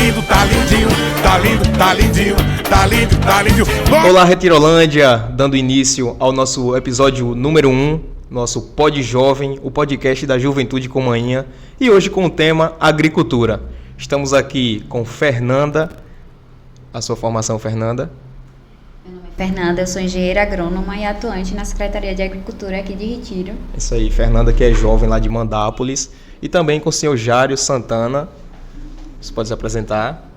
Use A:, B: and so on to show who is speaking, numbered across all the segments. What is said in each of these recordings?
A: lindo, tá lindinho, tá lindo, tá lindinho, tá lindo, tá lindinho.
B: Olá, Retirolândia, dando início ao nosso episódio número 1, nosso Pod Jovem, o podcast da Juventude com Manhã, e hoje com o tema agricultura. Estamos aqui com Fernanda. A sua formação, Fernanda?
C: Meu nome é Fernanda, eu sou engenheira agrônoma e atuante na Secretaria de Agricultura aqui de Retiro.
B: Isso aí, Fernanda, que é jovem lá de Mandápolis, e também com o senhor Jário Santana. Você pode se apresentar?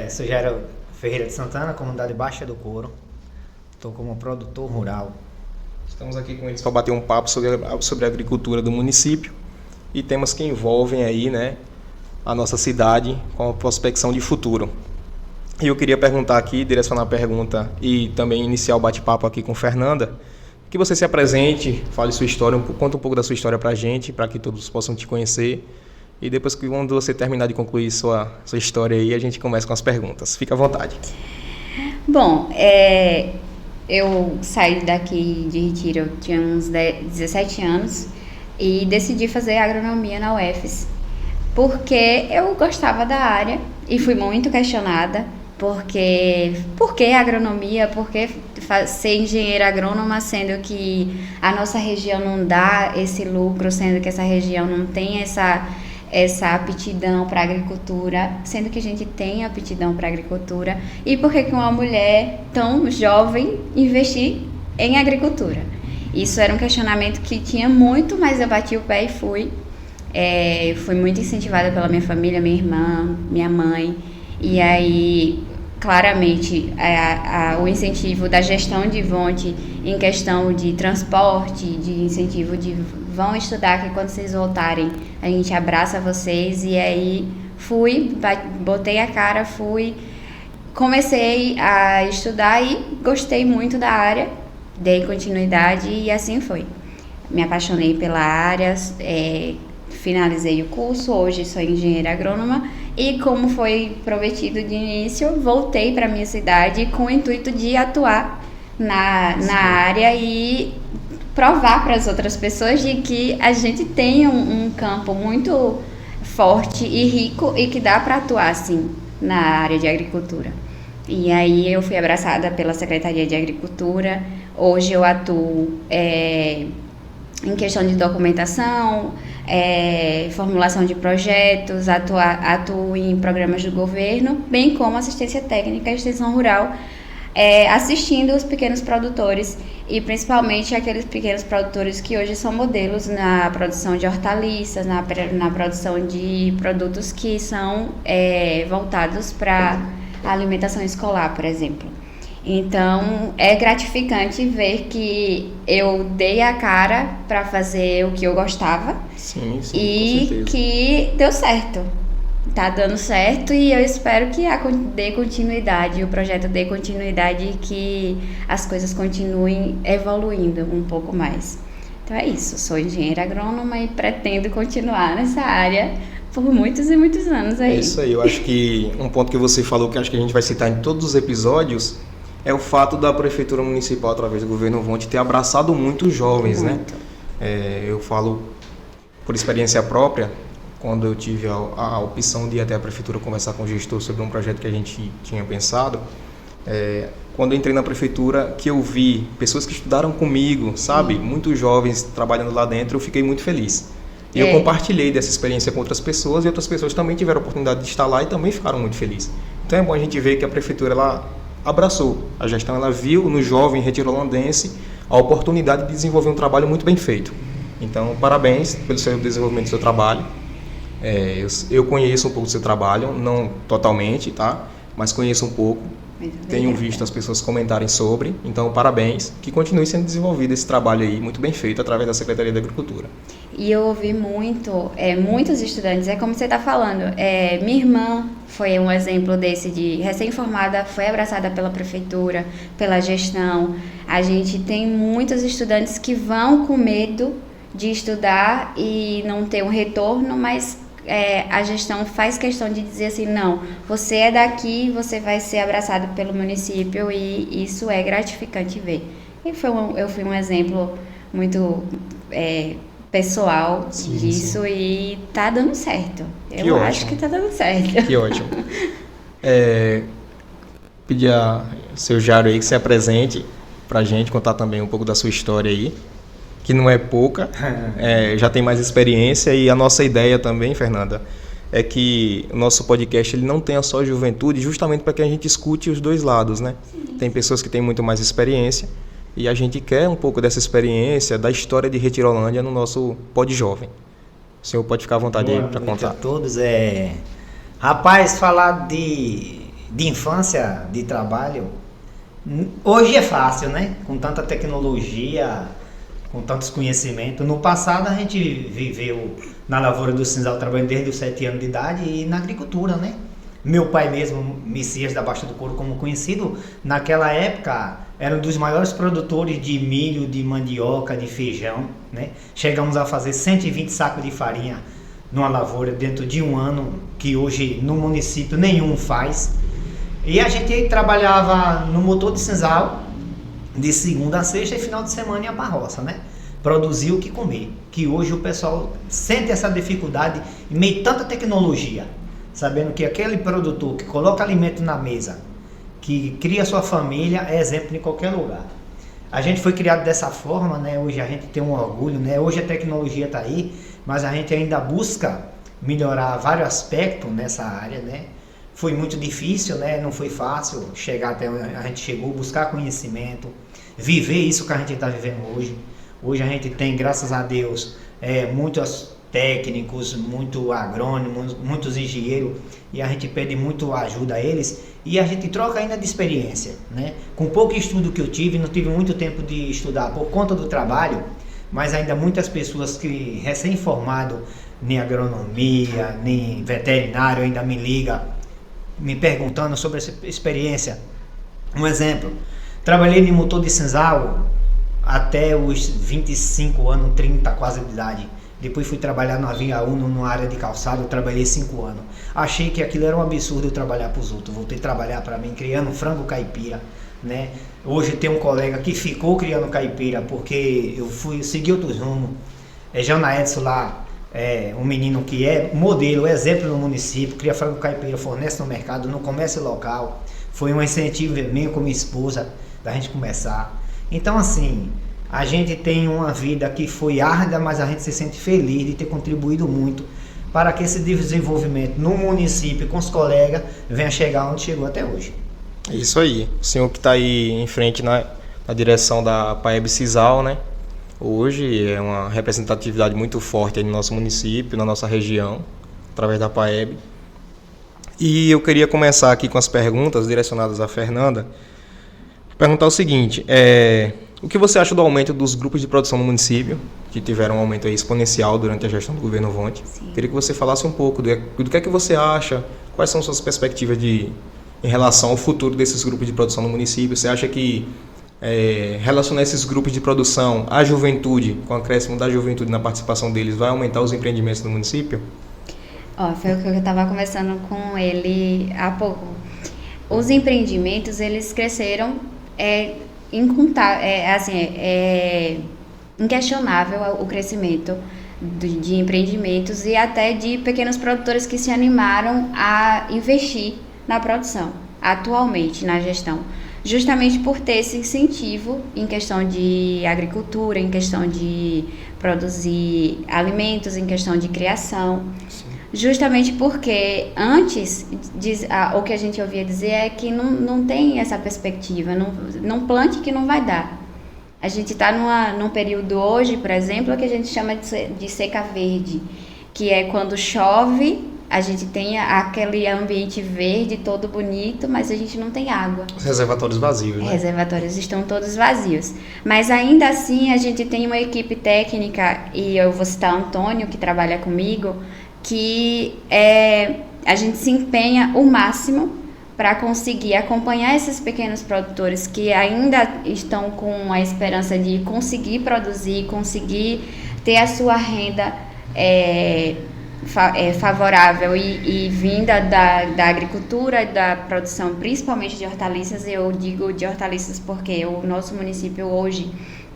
D: Sou Jário Ferreira de Santana, comunidade Baixa do Couro. Estou como produtor rural.
B: Estamos aqui com eles para bater um papo sobre a agricultura do município e temas que envolvem aí, né, a nossa cidade com a prospecção de futuro. E eu queria perguntar aqui, direcionar a pergunta e também iniciar o bate-papo aqui com Fernanda, que você se apresente, fale sua história, conta um pouco da sua história para a gente, para que todos possam te conhecer. E depois, quando você terminar de concluir sua história aí, a gente começa com as perguntas. Fica à vontade.
C: Bom, eu saí daqui de Retiro, eu tinha uns 17 anos e decidi fazer agronomia na UFES, porque eu gostava da área e fui muito questionada, por que agronomia, por que ser engenheira agrônoma, sendo que a nossa região não dá esse lucro, sendo que essa região não tem essa aptidão para agricultura, sendo que a gente tem aptidão para agricultura, e por que uma mulher tão jovem investir em agricultura? Isso era um questionamento que tinha muito, mas eu bati o pé e fui. Fui muito incentivada pela minha família, minha irmã, minha mãe, e aí claramente o incentivo da gestão de Vonte em questão de transporte, de incentivo de vão estudar, que quando vocês voltarem a gente abraça vocês. E aí fui, botei a cara, comecei a estudar e gostei muito da área, dei continuidade e assim foi. Me apaixonei pela área, finalizei o curso, hoje sou engenheira agrônoma e, como foi prometido de início, voltei para minha cidade com o intuito de atuar na área e provar para as outras pessoas de que a gente tem um campo muito forte e rico e que dá para atuar assim na área de agricultura. E aí eu fui abraçada pela Secretaria de Agricultura. Hoje eu atuo em questão de documentação, formulação de projetos, atuo em programas do governo, bem como assistência técnica e extensão rural, assistindo os pequenos produtores e principalmente aqueles pequenos produtores que hoje são modelos na produção de hortaliças, na produção de produtos que são voltados para a alimentação escolar, por exemplo. Então, é gratificante ver que eu dei a cara para fazer o que eu gostava.
B: Sim,
C: e que deu certo. Tá dando certo e eu espero que dê continuidade, o projeto dê continuidade e que as coisas continuem evoluindo um pouco mais. Então é isso, sou engenheira agrônoma e pretendo continuar nessa área por muitos e muitos anos aí.
B: É isso aí, eu acho que um ponto que você falou, que acho que a gente vai citar em todos os episódios, é o fato da Prefeitura Municipal, através do governo Vonte, ter abraçado muito os jovens, muito, né? Eu falo por experiência própria, quando eu tive a opção de ir até a Prefeitura conversar com o gestor sobre um projeto que a gente tinha pensado, quando eu entrei na Prefeitura, que eu vi pessoas que estudaram comigo, sabe? Muitos jovens trabalhando lá dentro, eu fiquei muito feliz. E eu compartilhei dessa experiência com outras pessoas, e outras pessoas também tiveram a oportunidade de estar lá e também ficaram muito felizes. Então é bom a gente ver que a Prefeitura, ela abraçou a gestão, ela viu no jovem retirolandense a oportunidade de desenvolver um trabalho muito bem feito. Então, parabéns pelo seu desenvolvimento do seu trabalho. Eu conheço um pouco do seu trabalho, não totalmente, tá? Mas conheço um pouco. Tenho visto as pessoas comentarem sobre. Então, parabéns. Que continue sendo desenvolvido esse trabalho aí, muito bem feito, através da Secretaria da Agricultura.
C: E eu ouvi muitos estudantes, como você está falando, minha irmã foi um exemplo desse, de recém-formada, foi abraçada pela prefeitura, pela gestão. A gente tem muitos estudantes que vão com medo de estudar e não ter um retorno, mas a gestão faz questão de dizer assim, não, você é daqui, você vai ser abraçado pelo município, e isso é gratificante ver. E eu fui um exemplo muito pessoal
B: Sim,
C: disso e tá dando certo.
B: Que
C: Eu
B: ótimo.
C: acho que tá dando certo.
B: Que ótimo. Pedir a seu Jário aí que se apresente pra gente, contar também um pouco da sua história aí, que não é pouca, já tem mais experiência, e a nossa ideia também, Fernanda, é que o nosso podcast ele não tenha só juventude, justamente para que a gente escute os dois lados, né? Tem pessoas que têm muito mais experiência e a gente quer um pouco dessa experiência, da história de Retirolândia no nosso Pod Jovem. O senhor pode ficar à vontade aí para
D: Boa noite
B: contar.
D: a todos. Rapaz, falar de infância, de trabalho, hoje é fácil, né? Com tanta tecnologia, com tantos conhecimentos. No passado a gente viveu na lavoura do sisal trabalhando desde os 7 anos de idade e na agricultura, né? Meu pai mesmo, Messias da Baixa do Couro, como conhecido, naquela época era um dos maiores produtores de milho, de mandioca, de feijão, né? Chegamos a fazer 120 sacos de farinha numa lavoura dentro de um ano, que hoje no município nenhum faz. E a gente trabalhava no motor de sisal de segunda a sexta e final de semana ia para a roça, né? Produzir o que comer, que hoje o pessoal sente essa dificuldade em meio a tanta tecnologia, sabendo que aquele produtor que coloca alimento na mesa, que cria sua família, é exemplo em qualquer lugar. A gente foi criado dessa forma, né? Hoje a gente tem um orgulho, né? Hoje a tecnologia está aí, mas a gente ainda busca melhorar vários aspectos nessa área, né? Foi muito difícil, né? Não foi fácil chegar até onde a gente chegou, buscar conhecimento, viver isso que a gente está vivendo hoje. Hoje a gente tem, graças a Deus, muitos técnicos, muito agrônomos, muitos engenheiros, e a gente pede muito ajuda a eles, e a gente troca ainda de experiência, né? Com pouco estudo que eu tive, não tive muito tempo de estudar por conta do trabalho, mas ainda muitas pessoas que recém-formado em agronomia, em veterinário, ainda me ligam, me perguntando sobre essa experiência. Um exemplo, trabalhei de motor de sisal até os 25 anos, 30 quase de idade. Depois fui trabalhar na Via Uno, numa área de calçado, eu trabalhei 5 anos. Achei que aquilo era um absurdo eu trabalhar para os outros. Voltei a trabalhar para mim, criando frango caipira, né? Hoje tem um colega que ficou criando caipira, porque eu segui outros rumos. Jana Edson lá, um menino que é modelo, exemplo no município, cria frango caipira, fornece no mercado, no comércio local. Foi um incentivo meu com minha esposa, da gente começar. Então assim, a gente tem uma vida que foi árdua, mas a gente se sente feliz de ter contribuído muito para que esse desenvolvimento no município com os colegas venha chegar onde chegou até hoje.
B: É isso aí. O senhor que está aí em frente na direção da PAEB Sisal, né? Hoje é uma representatividade muito forte aí no nosso município, na nossa região, através da PAEB. E eu queria começar aqui com as perguntas direcionadas à Fernanda. Perguntar o seguinte, o que você acha do aumento dos grupos de produção no município, que tiveram um aumento aí exponencial durante a gestão do governo Wonth? Queria que você falasse um pouco do que é que você acha, quais são suas perspectivas em relação ao futuro desses grupos de produção no município. Você acha que relacionar esses grupos de produção à juventude, com o acréscimo da juventude na participação deles, vai aumentar os empreendimentos no município?
C: Foi o que eu estava conversando com ele há pouco. Os empreendimentos, eles cresceram inquestionável o crescimento de empreendimentos e até de pequenos produtores que se animaram a investir na produção, atualmente na gestão, justamente por ter esse incentivo em questão de agricultura, em questão de produzir alimentos, em questão de criação. Sim. Justamente porque antes, o que a gente ouvia dizer é que não tem essa perspectiva, não plante que não vai dar. A gente está num período hoje, por exemplo, que a gente chama de seca verde, que é quando chove, a gente tem aquele ambiente verde todo bonito, mas a gente não tem água.
B: Os reservatórios vazios, né?
C: Os reservatórios estão todos vazios. Mas ainda assim, a gente tem uma equipe técnica, e eu vou citar o Antônio, que trabalha comigo, que a gente se empenha o máximo para conseguir acompanhar esses pequenos produtores que ainda estão com a esperança de conseguir produzir, conseguir ter a sua renda favorável e vinda da agricultura, da produção, principalmente de hortaliças. Eu digo de hortaliças porque o nosso município hoje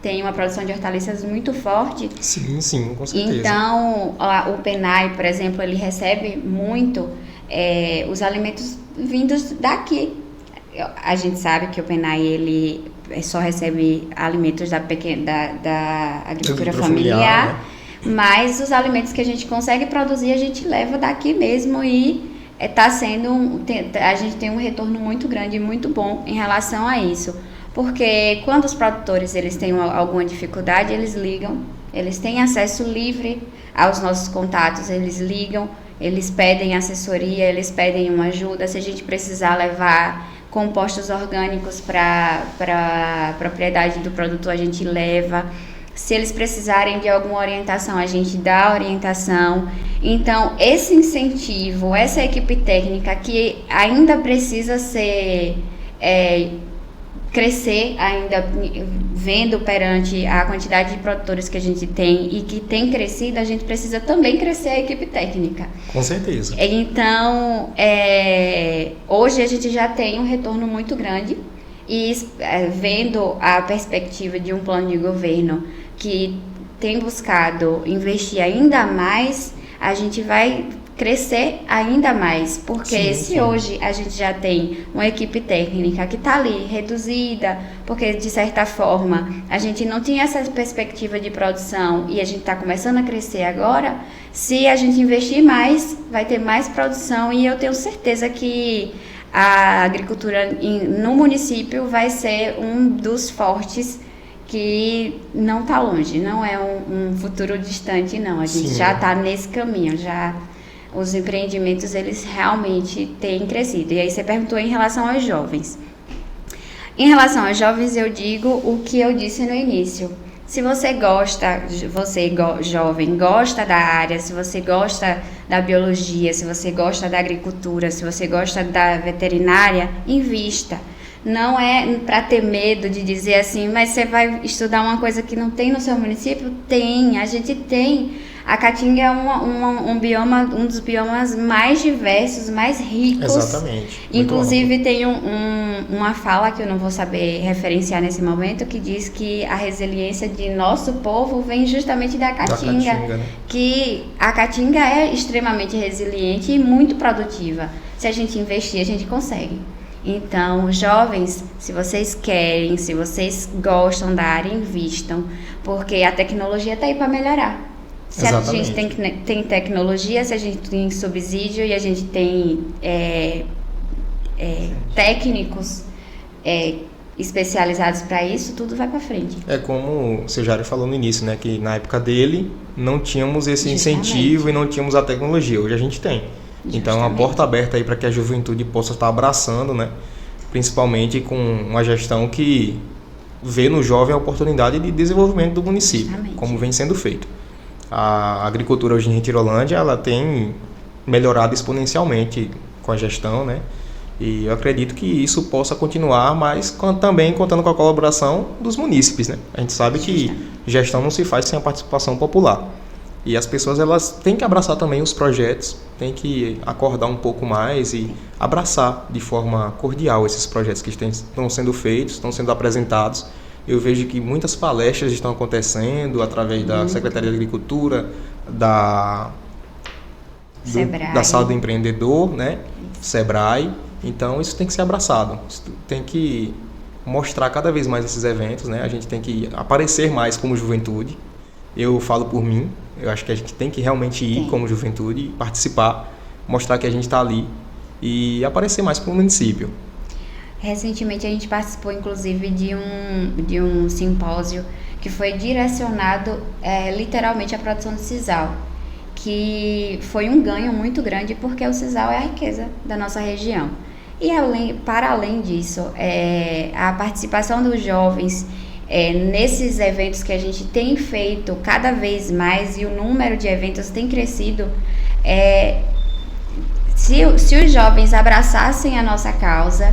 C: tem uma produção de hortaliças muito forte.
B: Sim, com certeza.
C: Então, o PENAI, por exemplo, ele recebe muito os alimentos vindos daqui. A gente sabe que o PENAI, ele só recebe alimentos da agricultura familiar, né? Mas os alimentos que a gente consegue produzir, a gente leva daqui mesmo e a gente tem um retorno muito grande e muito bom em relação a isso. Porque quando os produtores eles têm alguma dificuldade, eles ligam, eles têm acesso livre aos nossos contatos, eles ligam, eles pedem assessoria, eles pedem uma ajuda. Se a gente precisar levar compostos orgânicos para a propriedade do produtor, a gente leva. Se eles precisarem de alguma orientação, a gente dá orientação. Então, esse incentivo, essa equipe técnica que ainda precisa crescer, ainda vendo perante a quantidade de produtores que a gente tem e que tem crescido, a gente precisa também crescer a equipe técnica.
B: Com certeza.
C: Então, hoje a gente já tem um retorno muito grande e vendo a perspectiva de um plano de governo que tem buscado investir ainda mais, a gente vai crescer ainda mais, porque se hoje a gente já tem uma equipe técnica que está ali reduzida, porque de certa forma a gente não tinha essa perspectiva de produção e a gente está começando a crescer agora, se a gente investir mais, vai ter mais produção e eu tenho certeza que a agricultura no município vai ser um dos fortes que não está longe, não é um futuro distante, não. A gente já está nesse caminho, os empreendimentos, eles realmente têm crescido. E aí você perguntou em relação aos jovens. Em relação aos jovens, eu digo o que eu disse no início. Se você jovem, gosta da área, se você gosta da biologia, se você gosta da agricultura, se você gosta da veterinária, invista. Não é para ter medo de dizer assim, mas você vai estudar uma coisa que não tem no seu município? Tem, a gente tem. A Caatinga é um dos biomas mais diversos, mais ricos.
B: Exatamente.
C: Inclusive tem uma fala que eu não vou saber referenciar nesse momento, que diz que a resiliência de nosso povo vem justamente da Caatinga.
B: Né?
C: Que a Caatinga é extremamente resiliente e muito produtiva. Se a gente investir, a gente consegue. Então, jovens, se vocês querem, se vocês gostam da área, invistam, porque a tecnologia está aí para melhorar. Se Exatamente. A gente tem tecnologia, se a gente tem subsídio e a gente tem técnicos especializados para isso, tudo vai para frente.
B: É como o Sejari falou no início, né, que na época dele não tínhamos esse incentivo e não tínhamos a tecnologia, hoje a gente tem. Então, a porta aberta aí para que a juventude possa estar abraçando, né? Principalmente com uma gestão que vê no jovem a oportunidade de desenvolvimento do município, Justamente. Como vem sendo feito. A agricultura hoje em Retirolândia, ela tem melhorado exponencialmente com a gestão, né? E eu acredito que isso possa continuar, mas também contando com a colaboração dos munícipes, né? A gente sabe que gestão não se faz sem a participação popular. E as pessoas, elas têm que abraçar também os projetos, têm que acordar um pouco mais e abraçar de forma cordial esses projetos que estão sendo feitos, estão sendo apresentados. Eu vejo que muitas palestras estão acontecendo através da Secretaria de Agricultura, da Sala do Empreendedor, né? Sebrae. Então, isso tem que ser abraçado. Isso tem que mostrar cada vez mais esses eventos, né? A gente tem que aparecer mais como juventude. Eu falo por mim. Eu acho que a gente tem que realmente ir como juventude, participar, mostrar que a gente está ali e aparecer mais para o município.
C: Recentemente a gente participou inclusive de um simpósio que foi direcionado literalmente à produção de sisal, que foi um ganho muito grande porque o sisal é a riqueza da nossa região. E para além disso, a participação dos jovens nesses eventos que a gente tem feito cada vez mais e o número de eventos tem crescido, se os jovens abraçassem a nossa causa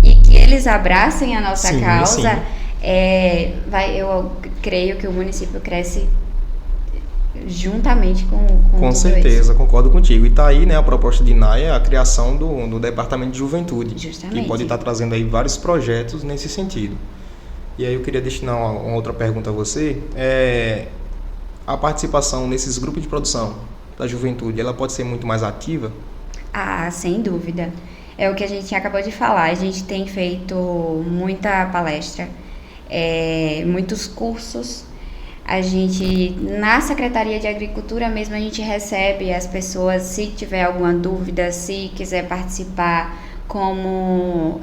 C: e que eles abracem a nossa causa, eu creio que o município cresce juntamente com
B: tudo certeza, isso. Concordo contigo. E está aí, né, a proposta de NAIA, a criação do Departamento de Juventude, Justamente. Que pode estar trazendo aí vários projetos nesse sentido. E aí eu queria destinar uma outra pergunta a você. A participação nesses grupos de produção da juventude, ela pode ser muito mais ativa?
C: Ah, sem dúvida. É o que a gente acabou de falar. A gente tem feito muita palestra, muitos cursos. A gente, na Secretaria de Agricultura mesmo, a gente recebe as pessoas, se tiver alguma dúvida, se quiser participar como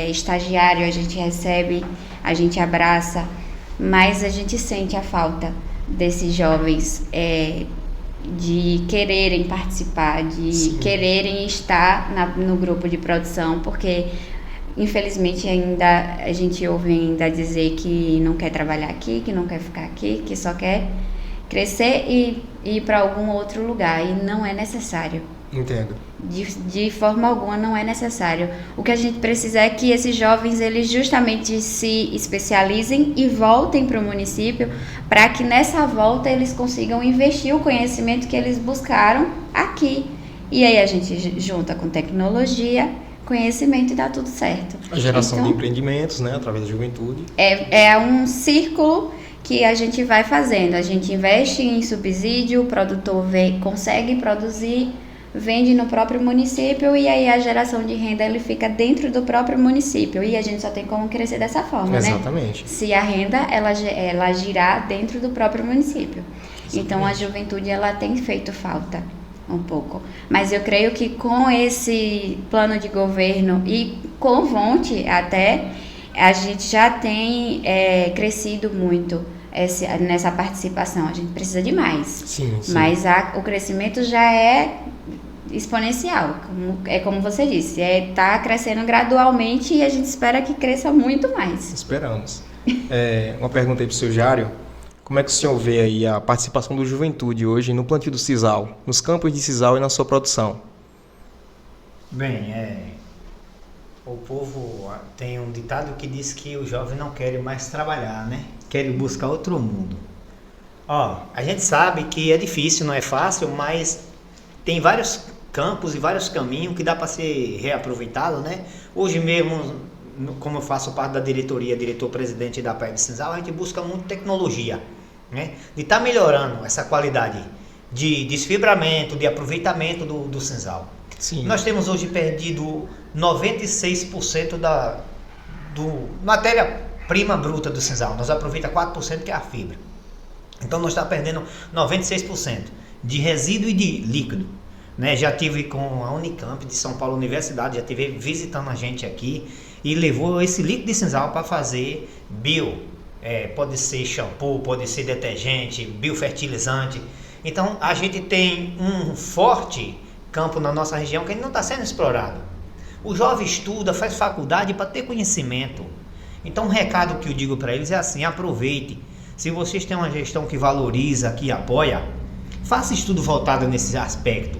C: estagiário, a gente recebe, a gente abraça, mas a gente sente a falta desses jovens de quererem participar, de
B: Sim.
C: quererem estar no grupo de produção, porque infelizmente ainda a gente ouve ainda dizer que não quer trabalhar aqui, que não quer ficar aqui, que só quer crescer e ir para algum outro lugar, e não é necessário.
B: Entendo.
C: De forma alguma não é necessário. O que a gente precisa é que esses jovens eles justamente se especializem e voltem para o município, para que nessa volta eles consigam investir o conhecimento que eles buscaram aqui. E aí a gente junta com tecnologia, conhecimento e dá tudo certo.
B: A geração
C: Então,
B: de empreendimentos, né, através da juventude.
C: é um círculo que a gente vai fazendo. A gente investe em subsídio, o produtor consegue produzir, vende no próprio município, e aí a geração de renda ele fica dentro do próprio município, e a gente só tem como crescer dessa forma,
B: Exatamente.
C: né? Se a renda ela girar dentro do próprio município. Então a juventude ela tem feito falta um pouco, mas eu creio que com esse plano de governo e com o Vonte até, a gente já tem crescido muito nessa participação. A gente precisa de mais.
B: Sim.
C: Mas o crescimento já é exponencial, como você disse, tá crescendo gradualmente, e a gente espera que cresça muito mais.
B: Esperamos. Uma pergunta aí para o seu Jário. Como é que o senhor vê aí a participação do juventude hoje no plantio do sisal, nos campos de sisal e na sua produção?
D: Bem, o povo tem um ditado que diz que o jovem não quer mais trabalhar, né? Quer buscar outro mundo. A gente sabe que é difícil, não é fácil, mas tem vários campos e vários caminhos que dá para ser reaproveitado, né? Hoje mesmo, como eu faço parte da diretoria, diretor-presidente da PEB Sisal, a gente busca muito tecnologia, né? De estar melhorando essa qualidade de desfibramento, de aproveitamento do sisal.
B: Sim.
D: Nós temos hoje perdido 96% do matéria-prima bruta do sisal. Nós aproveitamos 4% que é a fibra. Então nós estamos perdendo 96% de resíduo e de líquido, né? Já tive com a Unicamp de São Paulo Universidade, já tive visitando a gente aqui e levou esse líquido de sisal para fazer pode ser shampoo, pode ser detergente, biofertilizante. Então a gente tem um forte campo na nossa região que não está sendo explorado. O jovem estuda, faz faculdade para ter conhecimento. Então, um recado que eu digo para eles é assim: aproveite. Se vocês têm uma gestão que valoriza, que apoia, faça estudo voltado nesse aspecto.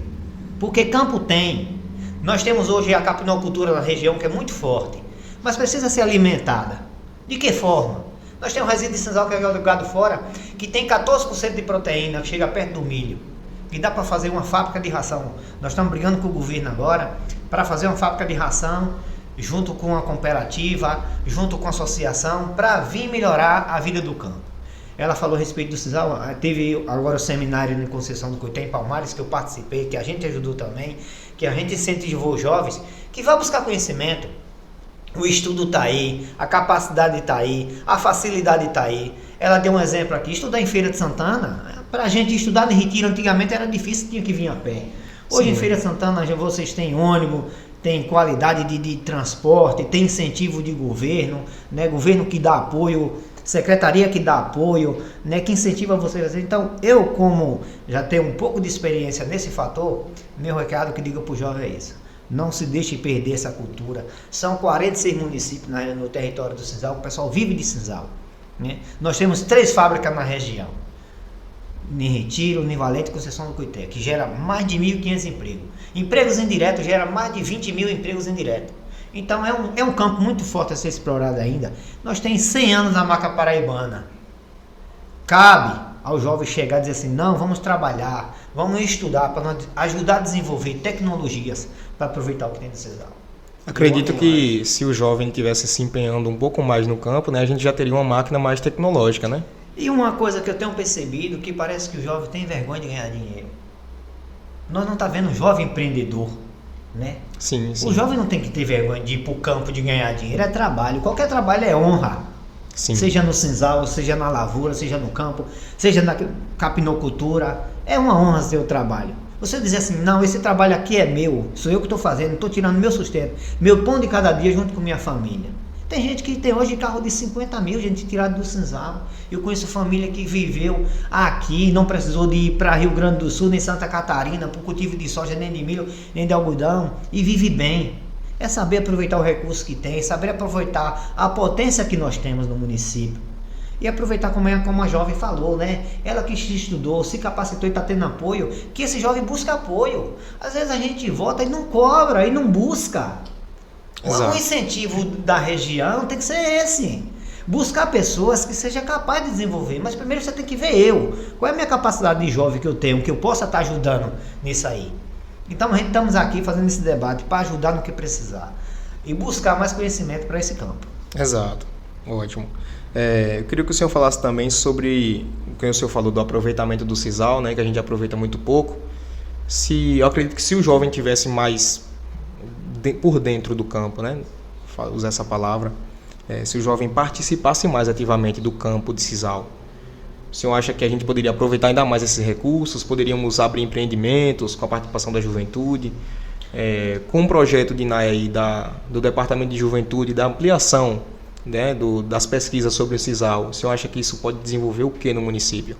D: Porque campo tem. Nós temos hoje a capinocultura na região que é muito forte, mas precisa ser alimentada. De que forma? Nós temos um resíduo de sisal que é jogado fora, que tem 14% de proteína, que chega perto do milho, que dá para fazer uma fábrica de ração. Nós estamos brigando com o governo agora para fazer uma fábrica de ração, junto com a cooperativa, junto com a associação, para vir melhorar a vida do campo. Ela falou a respeito do sisal, teve agora o seminário em Conceição do Coité, em Palmares, que eu participei, que a gente ajudou também, que a gente incentivou os jovens, que vão buscar conhecimento. O estudo está aí, a capacidade está aí, a facilidade está aí. Ela deu um exemplo aqui: estudar em Feira de Santana, para a gente estudar no Retiro antigamente era difícil, tinha que vir a pé. Hoje em Feira de Santana vocês têm ônibus, tem qualidade de transporte, tem incentivo de governo, né? Governo que dá apoio, secretaria que dá apoio, né? Que incentiva vocês. Então eu, como já tenho um pouco de experiência nesse fator, meu recado que digo para o jovem é isso: não se deixe perder essa cultura. São 46 municípios no território do sisal, o pessoal vive de sisal, né? Nós temos 3 fábricas na região, em Retiro, em Valente e Conceição do Coité, que gera mais de 1.500 empregos. Empregos indiretos gera mais de 20 mil empregos indiretos. Então é um campo muito forte a ser explorado ainda. Nós temos 100 anos na Maca Paraibana. Cabe ao jovem chegar e dizer assim: não, vamos trabalhar, vamos estudar para ajudar a desenvolver tecnologias para aproveitar o que tem no sisal.
B: Acredito que se o jovem tivesse se empenhando um pouco mais no campo, né, a gente já teria uma máquina mais tecnológica, né?
D: E uma coisa que eu tenho percebido, que parece que o jovem tem vergonha de ganhar dinheiro. Nós não tá vendo um jovem empreendedor, né?
B: Sim, sim.
D: O jovem não tem que ter vergonha de ir pro campo de ganhar dinheiro, é trabalho. Qualquer trabalho é honra.
B: Sim.
D: Seja no senzal, seja na lavoura, seja no campo, seja na capinocultura, é uma honra ser o trabalho. Você dizer assim, não, esse trabalho aqui é meu, sou eu que estou fazendo, estou tirando meu sustento, meu pão de cada dia junto com minha família. Tem gente que tem hoje carro de 50 mil, gente tirado do senzal. Eu conheço família que viveu aqui, não precisou de ir para Rio Grande do Sul, nem Santa Catarina, por cultivo de soja, nem de milho, nem de algodão, e vive bem. É saber aproveitar o recurso que tem, saber aproveitar a potência que nós temos no município. E aproveitar como a jovem falou, né? Ela que estudou, se capacitou e está tendo apoio, que esse jovem busca apoio. Às vezes a gente vota e não cobra, e não busca.
B: Exato.
D: O incentivo da região tem que ser esse. Buscar pessoas que sejam capazes de desenvolver. Mas primeiro você tem que ver eu. Qual é a minha capacidade de jovem que eu tenho, que eu possa estar ajudando nisso aí. Então a gente estamos aqui fazendo esse debate para ajudar no que precisar. E buscar mais conhecimento para esse campo.
B: Exato. Ótimo. Eu queria que o senhor falasse também sobre o que o senhor falou do aproveitamento do sisal, né, que a gente aproveita muito pouco. Eu acredito que se o jovem tivesse mais por dentro do campo, né, usar essa palavra, se o jovem participasse mais ativamente do campo de sisal, o senhor acha que a gente poderia aproveitar ainda mais esses recursos? Poderíamos abrir empreendimentos com a participação da juventude? Com um projeto de NAE aí do Departamento de Juventude, da ampliação, né, das pesquisas sobre o sisal, o senhor acha que isso pode desenvolver o que no município?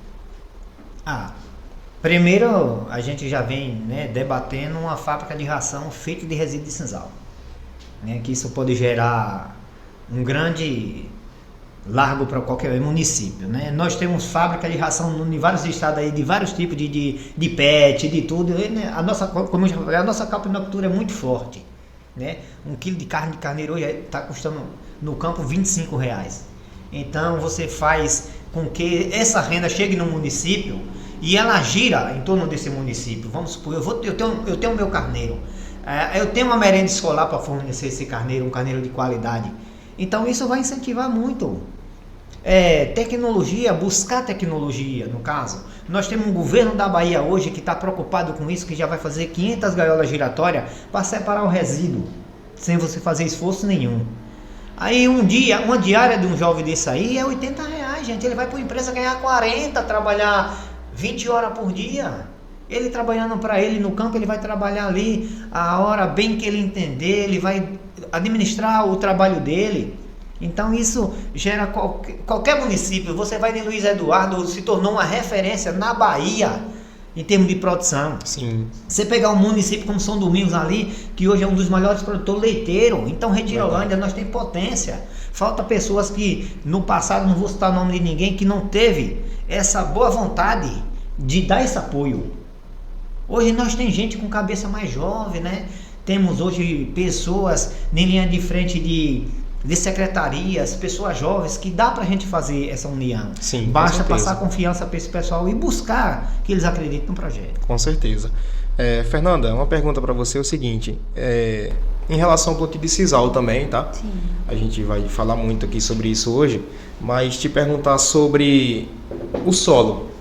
D: Primeiro a gente já vem, né, debatendo uma fábrica de ração feita de resíduo de sisal, né, que isso pode gerar um grande largo para qualquer município, né? Nós temos fábrica de ração em vários estados aí, de vários tipos de pet, de tudo, né? Como eu já falei, a nossa capinocultura é muito forte, né? 1 quilo de carne de carneiro hoje está custando no campo R$25. Então você faz com que essa renda chegue no município e ela gira em torno desse município. Vamos supor, eu tenho o meu carneiro, eu tenho uma merenda escolar para fornecer esse carneiro, um carneiro de qualidade. Então isso vai incentivar muito. Tecnologia, buscar tecnologia, no caso. Nós temos um governo da Bahia hoje que está preocupado com isso, que já vai fazer 500 gaiolas giratórias para separar o resíduo, sem você fazer esforço nenhum. Aí uma diária de um jovem desse aí é R$80, gente. Ele vai para a empresa ganhar 40, trabalhar 20 horas por dia. Ele trabalhando para ele no campo, ele vai trabalhar ali a hora bem que ele entender, ele vai administrar o trabalho dele. Então isso gera qualquer município. Você vai em Luiz Eduardo, se tornou uma referência na Bahia em termos de produção.
B: Sim.
D: Você pegar um município como São Domingos ali, que hoje é um dos maiores produtores leiteiros, então Retirolândia nós tem potência. Falta pessoas que no passado, não vou citar o nome de ninguém, que não teve essa boa vontade de dar esse apoio. Hoje nós tem gente com cabeça mais jovem, né? Temos hoje pessoas em linha de frente de secretarias, pessoas jovens, que dá pra gente fazer essa união.
B: Sim,
D: basta passar confiança para esse pessoal e buscar que eles acreditem no projeto.
B: Com certeza. Fernanda, uma pergunta para você é o seguinte, em relação ao plantio de sisal também, tá?
C: Sim.
B: A gente vai falar muito aqui sobre isso hoje, mas te perguntar sobre o solo.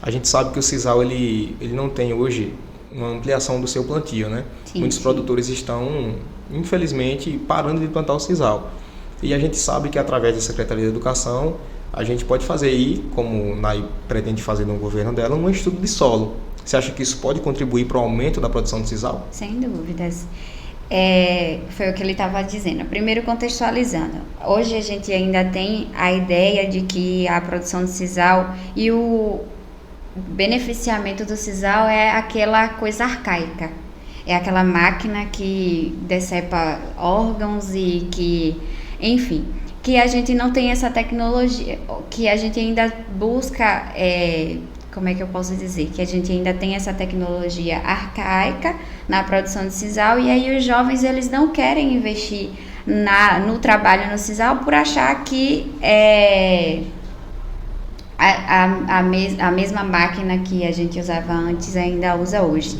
B: A gente sabe que o sisal ele não tem hoje uma ampliação do seu plantio, né?
C: Sim,
B: Muitos produtores estão, infelizmente, parando de plantar o sisal. E a gente sabe que através da Secretaria de Educação a gente pode fazer aí, como o NAE pretende fazer no governo dela, um estudo de solo. Você acha que isso pode contribuir para o aumento da produção de sisal?
C: Sem dúvidas. Foi o que ele estava dizendo. Primeiro, contextualizando. Hoje a gente ainda tem a ideia de que a produção de sisal e o beneficiamento do sisal é aquela coisa arcaica. É aquela máquina que decepa órgãos e que, enfim, que a gente não tem essa tecnologia, que a gente ainda busca, como é que eu posso dizer? Que a gente ainda tem essa tecnologia arcaica na produção de sisal, e aí os jovens eles não querem investir no trabalho no sisal por achar que a mesma máquina que a gente usava antes ainda usa hoje.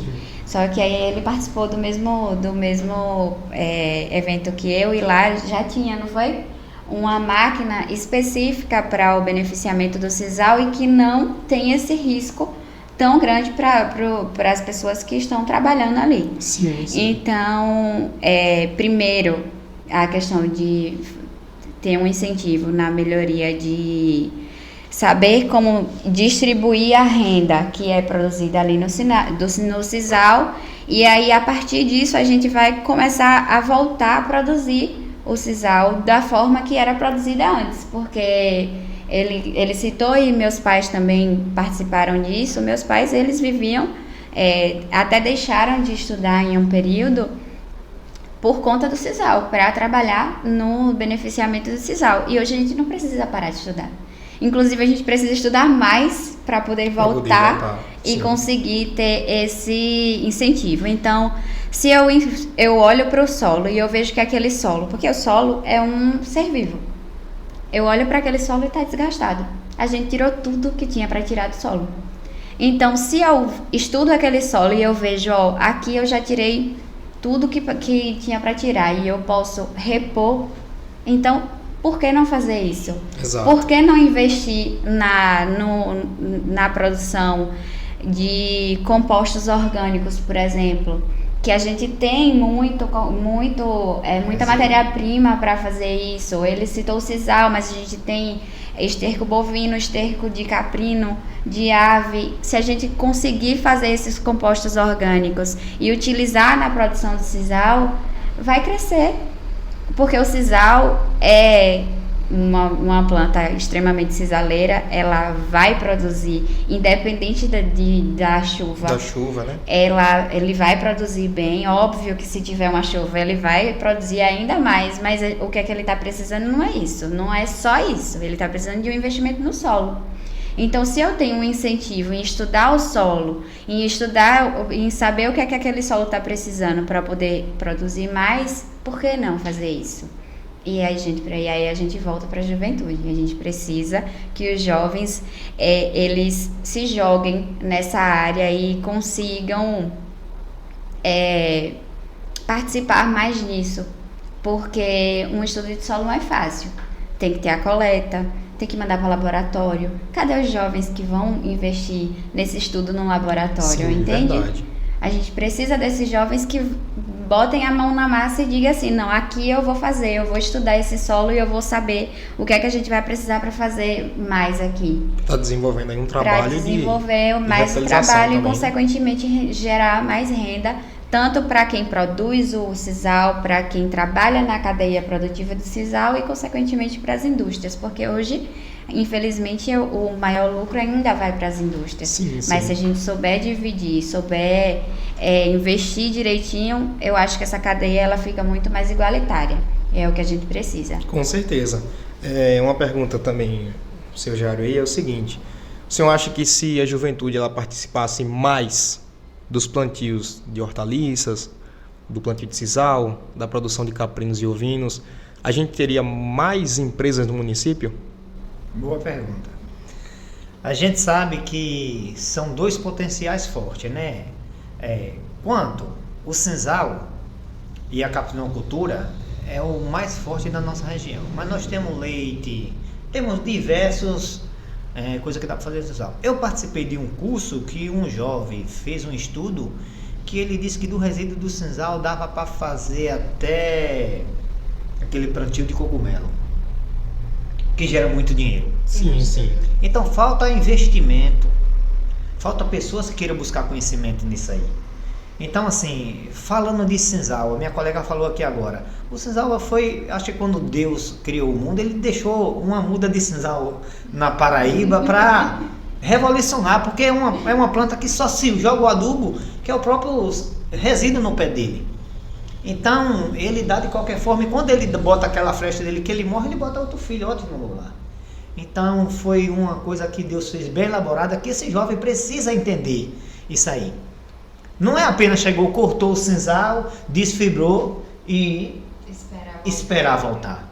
C: Só que aí ele participou do mesmo evento que eu, e lá já tinha, não foi? Uma máquina específica para o beneficiamento do sisal e que não tem esse risco tão grande para as pessoas que estão trabalhando ali.
B: Sim, sim.
C: Então, primeiro, a questão de ter um incentivo na melhoria de saber como distribuir a renda que é produzida ali no sisal, e aí a partir disso a gente vai começar a voltar a produzir o sisal da forma que era produzida antes, porque ele citou, e meus pais também participaram disso. Meus pais, eles viviam, até deixaram de estudar em um período por conta do sisal, para trabalhar no beneficiamento do sisal, e hoje a gente não precisa parar de estudar. Inclusive, a gente precisa estudar mais para poder voltar e conseguir ter esse incentivo. Então, se eu olho para o solo e eu vejo que aquele solo, porque o solo é um ser vivo, eu olho para aquele solo e está desgastado. A gente tirou tudo que tinha para tirar do solo. Então, se eu estudo aquele solo e eu vejo, aqui eu já tirei tudo que tinha para tirar e eu posso repor, então por que não fazer isso?
B: Exato.
C: Por que não investir na produção de compostos orgânicos, por exemplo? Que a gente tem muita matéria-prima para fazer isso. Ele citou o sisal, mas a gente tem esterco bovino, esterco de caprino, de ave. Se a gente conseguir fazer esses compostos orgânicos e utilizar na produção do sisal, vai crescer. Porque o sisal é uma planta extremamente sisaleira, ela vai produzir, independente da chuva.
B: Da chuva, né?
C: Ele vai produzir bem, óbvio que se tiver uma chuva ele vai produzir ainda mais, mas o que é que ele está precisando não é isso, não é só isso, ele está precisando de um investimento no solo. Então, se eu tenho um incentivo em estudar o solo, em saber o que é que aquele solo está precisando para poder produzir mais, por que não fazer isso? E aí a gente volta para a juventude. A gente precisa que os jovens eles se joguem nessa área e consigam participar mais nisso, porque um estudo de solo não é fácil. Tem que ter a coleta, tem que mandar para o laboratório. Cadê os jovens que vão investir nesse estudo no laboratório,
B: Sim,
C: entende?
B: Verdade.
C: A gente precisa desses jovens que botem a mão na massa e digam assim, não, aqui eu vou estudar esse solo e eu vou saber o que é que a gente vai precisar para fazer mais aqui.
B: Está desenvolvendo aí um trabalho
C: para desenvolver mais o trabalho e, consequentemente, gerar mais renda, tanto para quem produz o sisal, para quem trabalha na cadeia produtiva do sisal e, consequentemente, para as indústrias, porque hoje, infelizmente, o maior lucro ainda vai para as indústrias.
B: Sim.
C: Mas se a gente souber dividir, souber investir direitinho, eu acho que essa cadeia ela fica muito mais igualitária. É o que a gente precisa.
B: Com certeza. Uma pergunta também, seu Jairo, é o seguinte: o senhor acha que se a juventude ela participasse mais dos plantios de hortaliças, do plantio de sisal, da produção de caprinos e ovinos, a gente teria mais empresas no município?
D: Boa pergunta. A gente sabe que são dois potenciais fortes, né? Quanto o sisal e a caprinocultura é o mais forte da nossa região. Mas nós temos leite, temos diversos coisas que dá para fazer sisal. Eu participei de um curso que um jovem fez um estudo que ele disse que do resíduo do sisal dava para fazer até aquele plantio de cogumelo, que gera muito dinheiro.
B: Sim.
D: Então falta investimento, falta pessoas que queiram buscar conhecimento nisso aí. Então, assim, falando de sisal, a minha colega falou aqui agora, o sisal foi, acho que quando Deus criou o mundo, ele deixou uma muda de sisal na Paraíba para revolucionar, porque é uma planta que só se joga o adubo, que é o próprio resíduo no pé dele. Então, ele dá de qualquer forma, e quando ele bota aquela flecha dele que ele morre, ele bota outro filho, outro no lugar. Então, foi uma coisa que Deus fez bem elaborada, que esse jovem precisa entender isso aí. Não é apenas chegou, cortou o sisal, desfibrou e esperar voltar.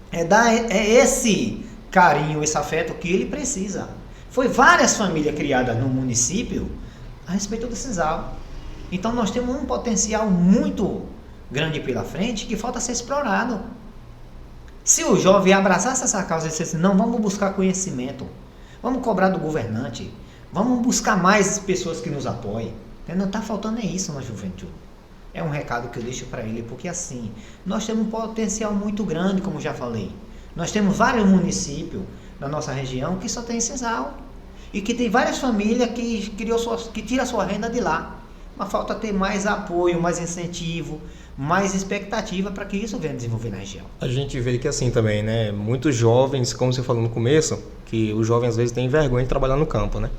D: É esse carinho, esse afeto que ele precisa. Foi várias famílias criadas no município a respeito do sisal. Então nós temos um potencial muito grande pela frente que falta ser explorado. Se o jovem abraçasse essa causa e dissesse, não, vamos buscar conhecimento, vamos cobrar do governante, vamos buscar mais pessoas que nos apoiem. Não está faltando é isso na juventude. É um recado que eu deixo para ele, porque assim, nós temos um potencial muito grande, como já falei. Nós temos vários municípios na nossa região que só tem sisal. E que tem várias famílias que tiram a sua renda de lá. Mas falta ter mais apoio, mais incentivo, mais expectativa para que isso venha desenvolver na região.
B: A gente vê que assim também, né? Muitos jovens, como você falou no começo, que os jovens às vezes têm vergonha de trabalhar no campo, né?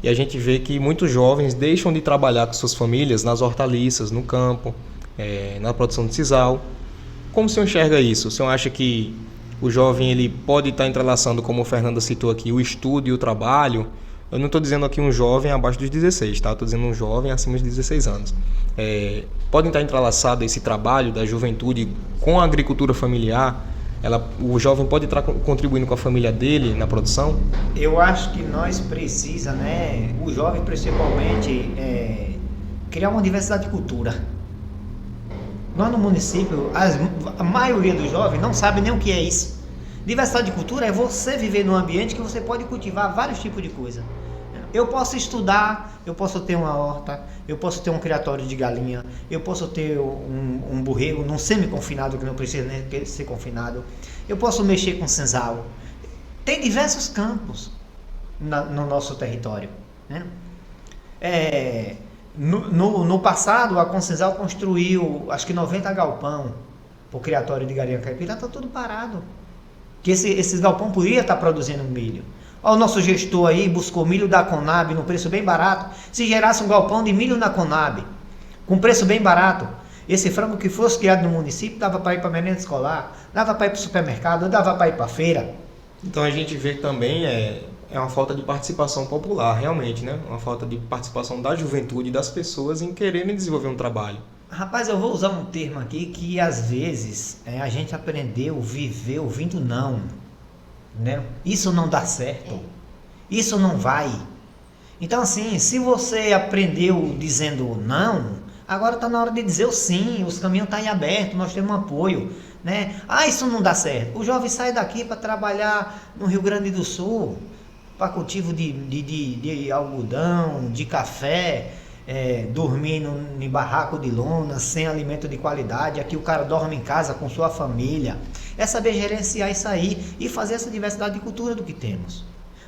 B: E a gente vê que muitos jovens deixam de trabalhar com suas famílias nas hortaliças, no campo, na produção de sisal. Como o senhor enxerga isso? O senhor acha que o jovem ele pode estar entrelaçando, como o Fernanda citou aqui, o estudo e o trabalho? Eu não estou dizendo aqui um jovem abaixo dos 16, tá? Estou dizendo um jovem acima de 16 anos. Podem estar entrelaçado esse trabalho da juventude com a agricultura familiar? O jovem pode estar contribuindo com a família dele na produção?
D: Eu acho que nós precisamos, né, o jovem principalmente, criar uma diversidade de cultura. Nós no município, a maioria dos jovens não sabe nem o que é isso. Diversidade de cultura é você viver num ambiente que você pode cultivar vários tipos de coisa. Eu posso estudar, eu posso ter uma horta, eu posso ter um criatório de galinha, eu posso ter um borrego num semi-confinado que não precisa nem ser confinado, eu posso mexer com senzal. Tem diversos campos no nosso território, né? No passado, a Consenzal construiu, acho que 90 galpão para o criatório de galinha caipira, está tudo parado. Que esses galpão podia estar produzindo milho. Ó, o nosso gestor aí buscou milho da Conab no preço bem barato. Se gerasse um galpão de milho na Conab, com preço bem barato, esse frango que fosse criado no município dava para ir para a merenda escolar, dava para ir para o supermercado, dava para ir para a feira.
B: Então a gente vê que também é uma falta de participação popular, realmente, né? Uma falta de participação da juventude, das pessoas em quererem desenvolver um trabalho.
D: Rapaz, eu vou usar um termo aqui que às vezes a gente aprendeu, viveu ouvindo não, né? Isso não dá certo, isso não vai. Então assim, se você aprendeu dizendo não, agora está na hora de dizer o sim, os caminhos estão em aberto, nós temos um apoio, né? Isso não dá certo. O jovem sai daqui para trabalhar no Rio Grande do Sul, para cultivo de algodão, de café, dormir em barraco de lona, sem alimento de qualidade. Aqui o cara dorme em casa com sua família. É saber gerenciar isso aí e fazer essa diversidade de cultura do que temos.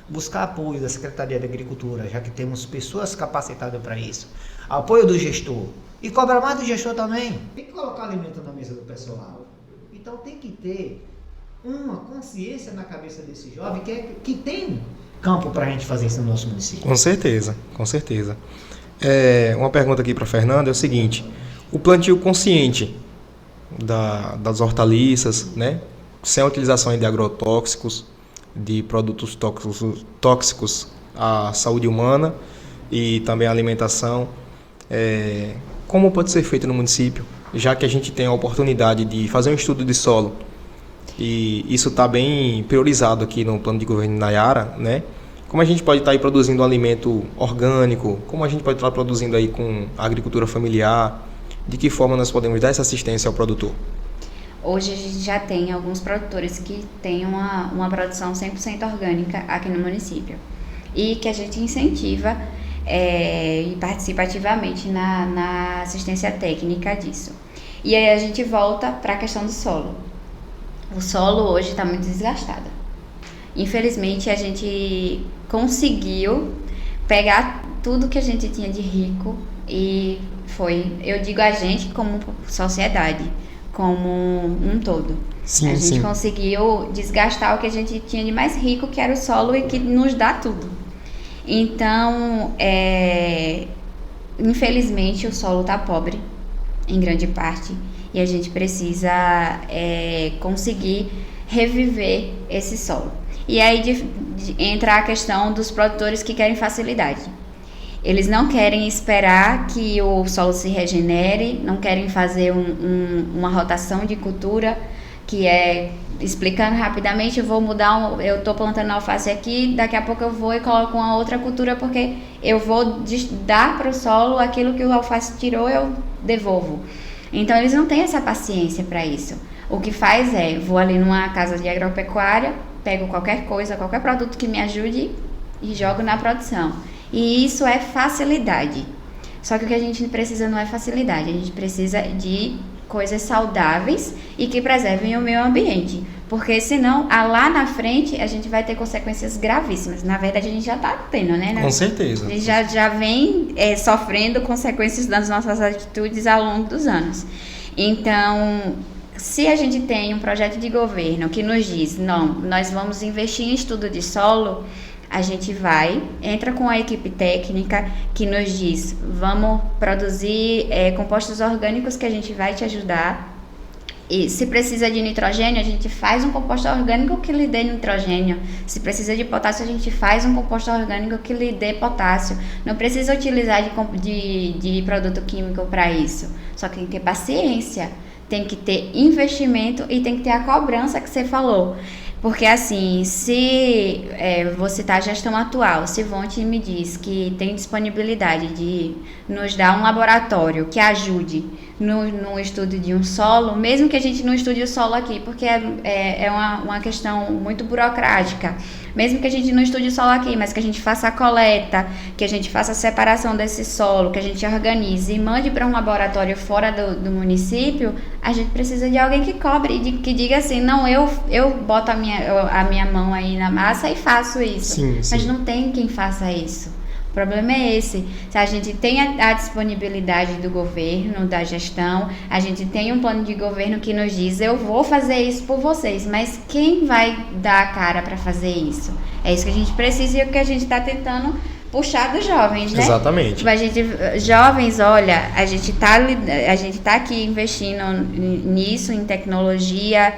D: Buscar apoio da Secretaria de Agricultura, já que temos pessoas capacitadas para isso. Apoio do gestor. E cobra mais do gestor também. Tem que colocar alimento na mesa do pessoal. Então tem que ter uma consciência na cabeça desse jovem que tem campo para a gente fazer isso no nosso município.
B: Com certeza, com certeza. Uma pergunta aqui para a Fernanda é o seguinte: o plantio consciente das hortaliças, né, sem a utilização de agrotóxicos, de produtos tóxicos à saúde humana e também à alimentação, como pode ser feito no município, já que a gente tem a oportunidade de fazer um estudo de solo e isso está bem priorizado aqui no plano de governo Nayara, né? Como a gente pode estar aí produzindo um alimento orgânico, como a gente pode estar produzindo aí com agricultura familiar, de que forma nós podemos dar essa assistência ao produtor?
C: Hoje a gente já tem alguns produtores que têm uma produção 100% orgânica aqui no município e que a gente incentiva e participa ativamente na assistência técnica disso. E aí a gente volta para a questão do solo. O solo hoje está muito desgastado. Infelizmente a gente conseguiu pegar tudo que a gente tinha de rico e eu digo a gente como sociedade, como um todo.
B: Sim,
C: a gente conseguiu desgastar o que a gente tinha de mais rico, que era o solo e que nos dá tudo. Então, infelizmente o solo está pobre em grande parte e a gente precisa conseguir reviver esse solo. E aí entra a questão dos produtores que querem facilidade. Eles não querem esperar que o solo se regenere, não querem fazer uma rotação de cultura, que é, explicando rapidamente, eu estou plantando alface aqui, daqui a pouco eu vou e coloco uma outra cultura, porque eu vou dar para o solo aquilo que o alface tirou, eu devolvo. Então eles não têm essa paciência para isso. O que faz é, vou ali numa casa de agropecuária, pego qualquer coisa, qualquer produto que me ajude e jogo na produção. E isso é facilidade. Só que o que a gente precisa não é facilidade, a gente precisa de coisas saudáveis e que preservem o meio ambiente. Porque senão, lá na frente, a gente vai ter consequências gravíssimas. Na verdade, a gente já está tendo, né?
B: Com certeza.
C: A gente já vem sofrendo consequências das nossas atitudes ao longo dos anos. Então, se a gente tem um projeto de governo que nos diz, não, nós vamos investir em estudo de solo, a gente entra com a equipe técnica que nos diz, vamos produzir compostos orgânicos que a gente vai te ajudar. E se precisa de nitrogênio, a gente faz um composto orgânico que lhe dê nitrogênio. Se precisa de potássio, a gente faz um composto orgânico que lhe dê potássio. Não precisa utilizar de produto químico para isso. Só que tem que ter paciência, tem que ter investimento e tem que ter a cobrança que você falou. Porque assim, se você está a gestão atual, se Vonte me diz que tem disponibilidade de nos dar um laboratório que ajude no estudo de um solo, mesmo que a gente não estude o solo aqui, porque é uma questão muito burocrática, mesmo que a gente não estude o solo aqui, mas que a gente faça a coleta, que a gente faça a separação desse solo, que a gente organize e mande para um laboratório fora do município, a gente precisa de alguém que cobre, que diga assim, não, eu boto a minha mão aí na massa e faço isso.
B: Sim.
C: Mas não tem quem faça isso. O problema é esse. Se a gente tem a disponibilidade do governo, da gestão, a gente tem um plano de governo que nos diz, eu vou fazer isso por vocês, mas quem vai dar a cara para fazer isso? É isso que a gente precisa e é o que a gente está tentando puxar dos jovens, né?
B: Exatamente.
C: Jovens, olha, a gente tá aqui investindo nisso, em tecnologia,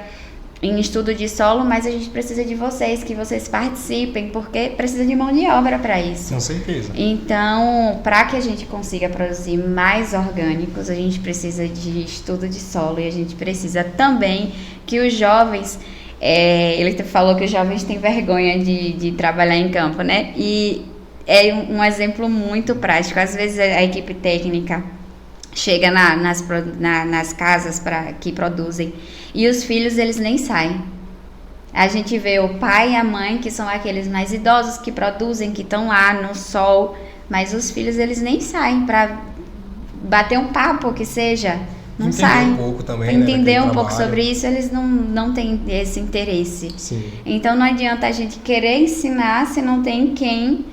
C: em estudo de solo, mas a gente precisa de vocês, que vocês participem, porque precisa de mão de obra para isso.
B: Com certeza.
C: Então, para que a gente consiga produzir mais orgânicos, a gente precisa de estudo de solo e a gente precisa também que os jovens, ele falou que os jovens têm vergonha de trabalhar em campo, né? E é um exemplo muito prático. Às vezes a equipe técnica chega nas casas que produzem e os filhos, eles nem saem. A gente vê o pai e a mãe, que são aqueles mais idosos que produzem, que estão lá no sol, mas os filhos, eles nem saem para bater um papo, que seja. Não
B: entender
C: saem.
B: Um pouco também,
C: pra entender um pouco
B: trabalho.
C: sobre isso, eles não têm esse interesse.
B: Sim.
C: Então não adianta a gente querer ensinar se não tem quem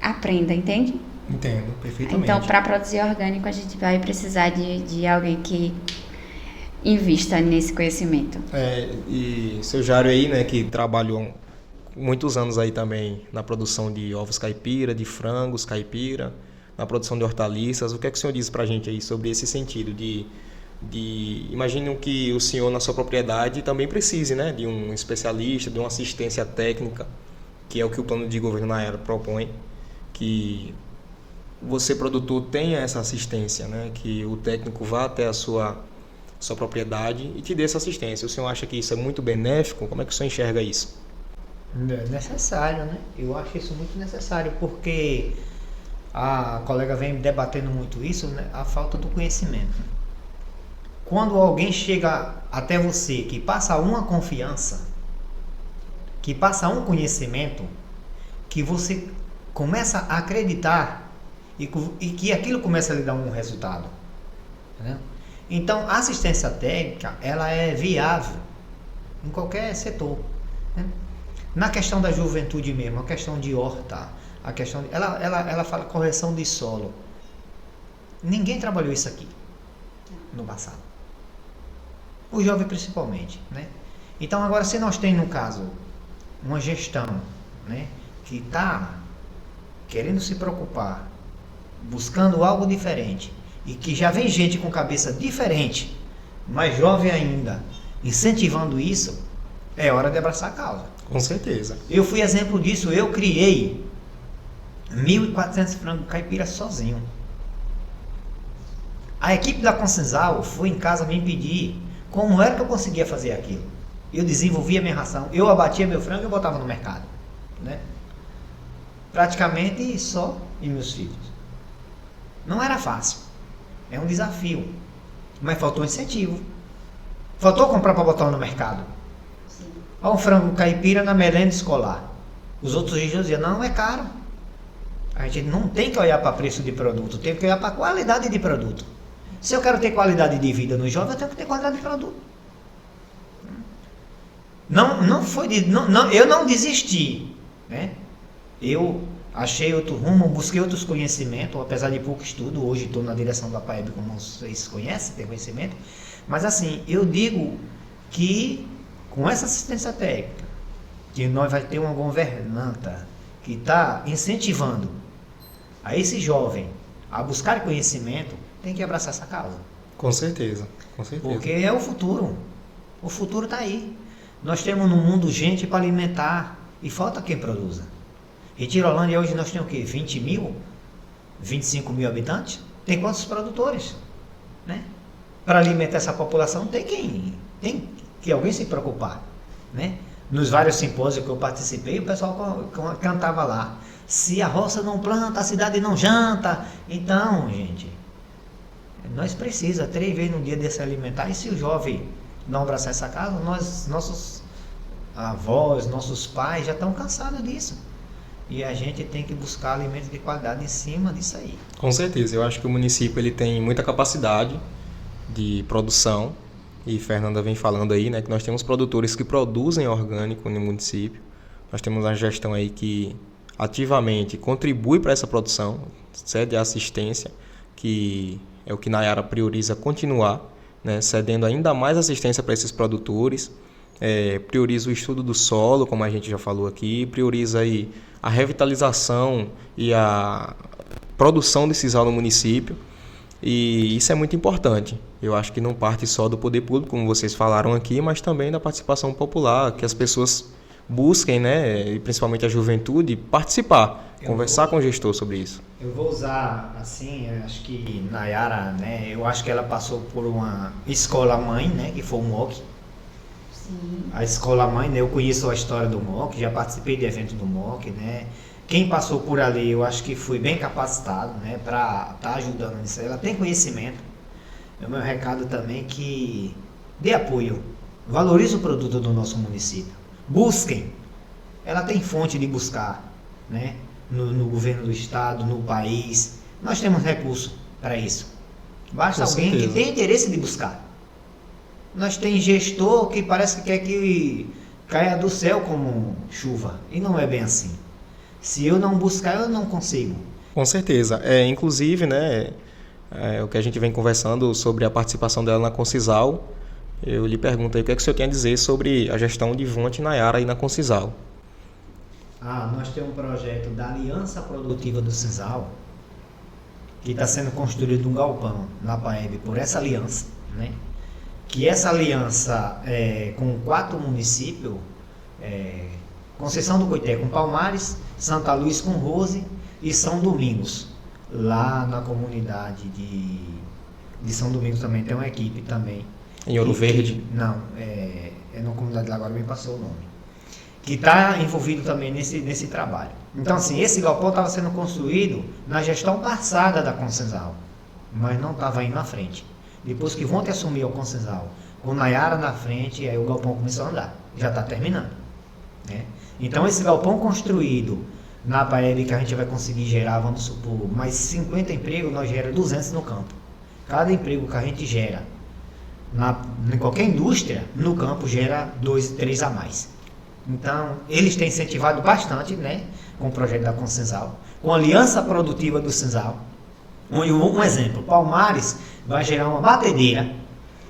C: aprenda, entende?
B: Entendo, perfeitamente.
C: Então, para produzir orgânico, a gente vai precisar de alguém que invista nesse conhecimento.
B: E seu Jário aí, né, que trabalhou muitos anos aí também na produção de ovos caipira, de frangos caipira, na produção de hortaliças, o que é que o senhor diz pra gente aí sobre esse sentido imagino que o senhor na sua propriedade também precise, né, de um especialista, de uma assistência técnica, que é o que o plano de governo na era propõe, que você, produtor, tenha essa assistência, né? Que o técnico vá até a sua propriedade e te dê essa assistência. O senhor acha que isso é muito benéfico? Como é que o senhor enxerga isso?
D: É necessário, né? Eu acho isso muito necessário, porque a colega vem debatendo muito isso, né? A falta do conhecimento. Quando alguém chega até você, que passa uma confiança, que passa um conhecimento, que você começa a acreditar e que aquilo começa a lhe dar um resultado, né? Então a assistência técnica, ela é viável em qualquer setor, né? Na questão da juventude mesmo, a questão de horta, a questão ela fala correção de solo. Ninguém trabalhou isso aqui no passado, o jovem principalmente, né? Então agora, se nós temos, no caso, uma gestão, né, que está querendo se preocupar, buscando algo diferente, e que já vem gente com cabeça diferente, mais jovem ainda, incentivando isso, é hora de abraçar a causa.
B: Com certeza.
D: Eu fui exemplo disso. Eu criei 1.400 frangos caipira sozinho. A equipe da Consensal foi em casa me pedir Como era que eu conseguia fazer aquilo? Eu desenvolvia minha ração, eu abatia meu frango e botava no mercado, né? Praticamente só e meus filhos. Não era fácil, é um desafio, mas faltou incentivo. Faltou comprar para botar no mercado. Olha um frango caipira na merenda escolar. Os outros diziam, não, é caro. A gente não tem que olhar para preço de produto, tem que olhar para qualidade de produto. Se eu quero ter qualidade de vida no jovem, eu tenho que ter qualidade de produto. Eu não desisti, né? Eu achei outro rumo, busquei outros conhecimentos, apesar de pouco estudo. Hoje estou na direção da PAEB, como vocês conhecem, tem conhecimento. Mas assim, eu digo que com essa assistência técnica, que nós vai ter uma governanta que está incentivando a esse jovem a buscar conhecimento, tem que abraçar essa causa.
B: Com certeza, com certeza.
D: Porque é o futuro. O futuro está aí. Nós temos no mundo gente para alimentar e falta quem produza. Retirolândia hoje nós temos o quê? 20 mil? 25 mil habitantes? Tem quantos produtores? Né? Para alimentar essa população tem que alguém se preocupar. Né? Nos vários simpósios que eu participei, o pessoal cantava lá. Se a roça não planta, a cidade não janta. Então, gente, nós precisamos 3 vezes no dia de se alimentar. E se o jovem não abraçar essa casa, nossos avós, nossos pais já estão cansados disso. E a gente tem que buscar alimentos de qualidade em cima disso aí.
B: Com certeza, eu acho que o município ele tem muita capacidade de produção. E Fernanda vem falando aí, né, que nós temos produtores que produzem orgânico no município. Nós temos uma gestão aí que ativamente contribui para essa produção, cede assistência, que é o que Nayara prioriza continuar, né, cedendo ainda mais assistência para esses produtores, prioriza o estudo do solo, como a gente já falou aqui, prioriza aí a revitalização e a produção de sisal no município, e isso é muito importante. Eu acho que não parte só do poder público, como vocês falaram aqui, mas também da participação popular, que as pessoas busquem, né, e principalmente a juventude, participar, conversar com o gestor sobre isso.
D: Eu vou usar, assim, eu acho que Nayara, né, eu acho que ela passou por uma escola-mãe, né, que foi o MOC. Sim. A escola-mãe, né, eu conheço a história do MOC, já participei de eventos do MOC, né. Quem passou por ali, eu acho que foi bem capacitado, né, para estar ajudando nisso. Ela tem conhecimento. É o meu recado também que dê apoio, valorize o produto do nosso município. Busquem. Ela tem fonte de buscar, né? No governo do estado, no país. Nós temos recurso para isso. Basta alguém que tenha interesse de buscar. Nós temos gestor que parece que quer que caia do céu como chuva. E não é bem assim. Se eu não buscar, eu não consigo.
B: Com certeza. Inclusive, né, o que a gente vem conversando sobre a participação dela na Concisal, eu lhe pergunto aí o que é que o senhor tem a dizer sobre a gestão de Ivonne e Nayara aí na Concisal.
D: Nós temos um projeto da Aliança Produtiva do Sisal, que está sendo construído um galpão na PAEB por essa aliança, né? Que essa aliança com 4 municípios, Conceição do Coité com Palmares, Santa Luz com Rose e São Domingos. Lá na comunidade de São Domingos também tem uma equipe também.
B: Em Ouro Verde?
D: Não, é na comunidade lá, agora me passou o nome. Que está envolvido também nesse trabalho. Então, assim, esse galpão estava sendo construído na gestão passada da Concesal, mas não estava indo na frente. Depois que Ivonne assumiu a Concesal, com Nayara na frente, aí o galpão começou a andar. Já está terminando, né? Então, esse galpão construído na PAEB, que a gente vai conseguir gerar, vamos supor, mais 50 empregos, nós geramos 200 no campo. Cada emprego que a gente gera em qualquer indústria, no campo gera 2, 3 a mais. Então, eles têm incentivado bastante, né, com o projeto da Concesal, com a aliança produtiva do Sisal. Um exemplo, Palmares vai gerar uma batedeira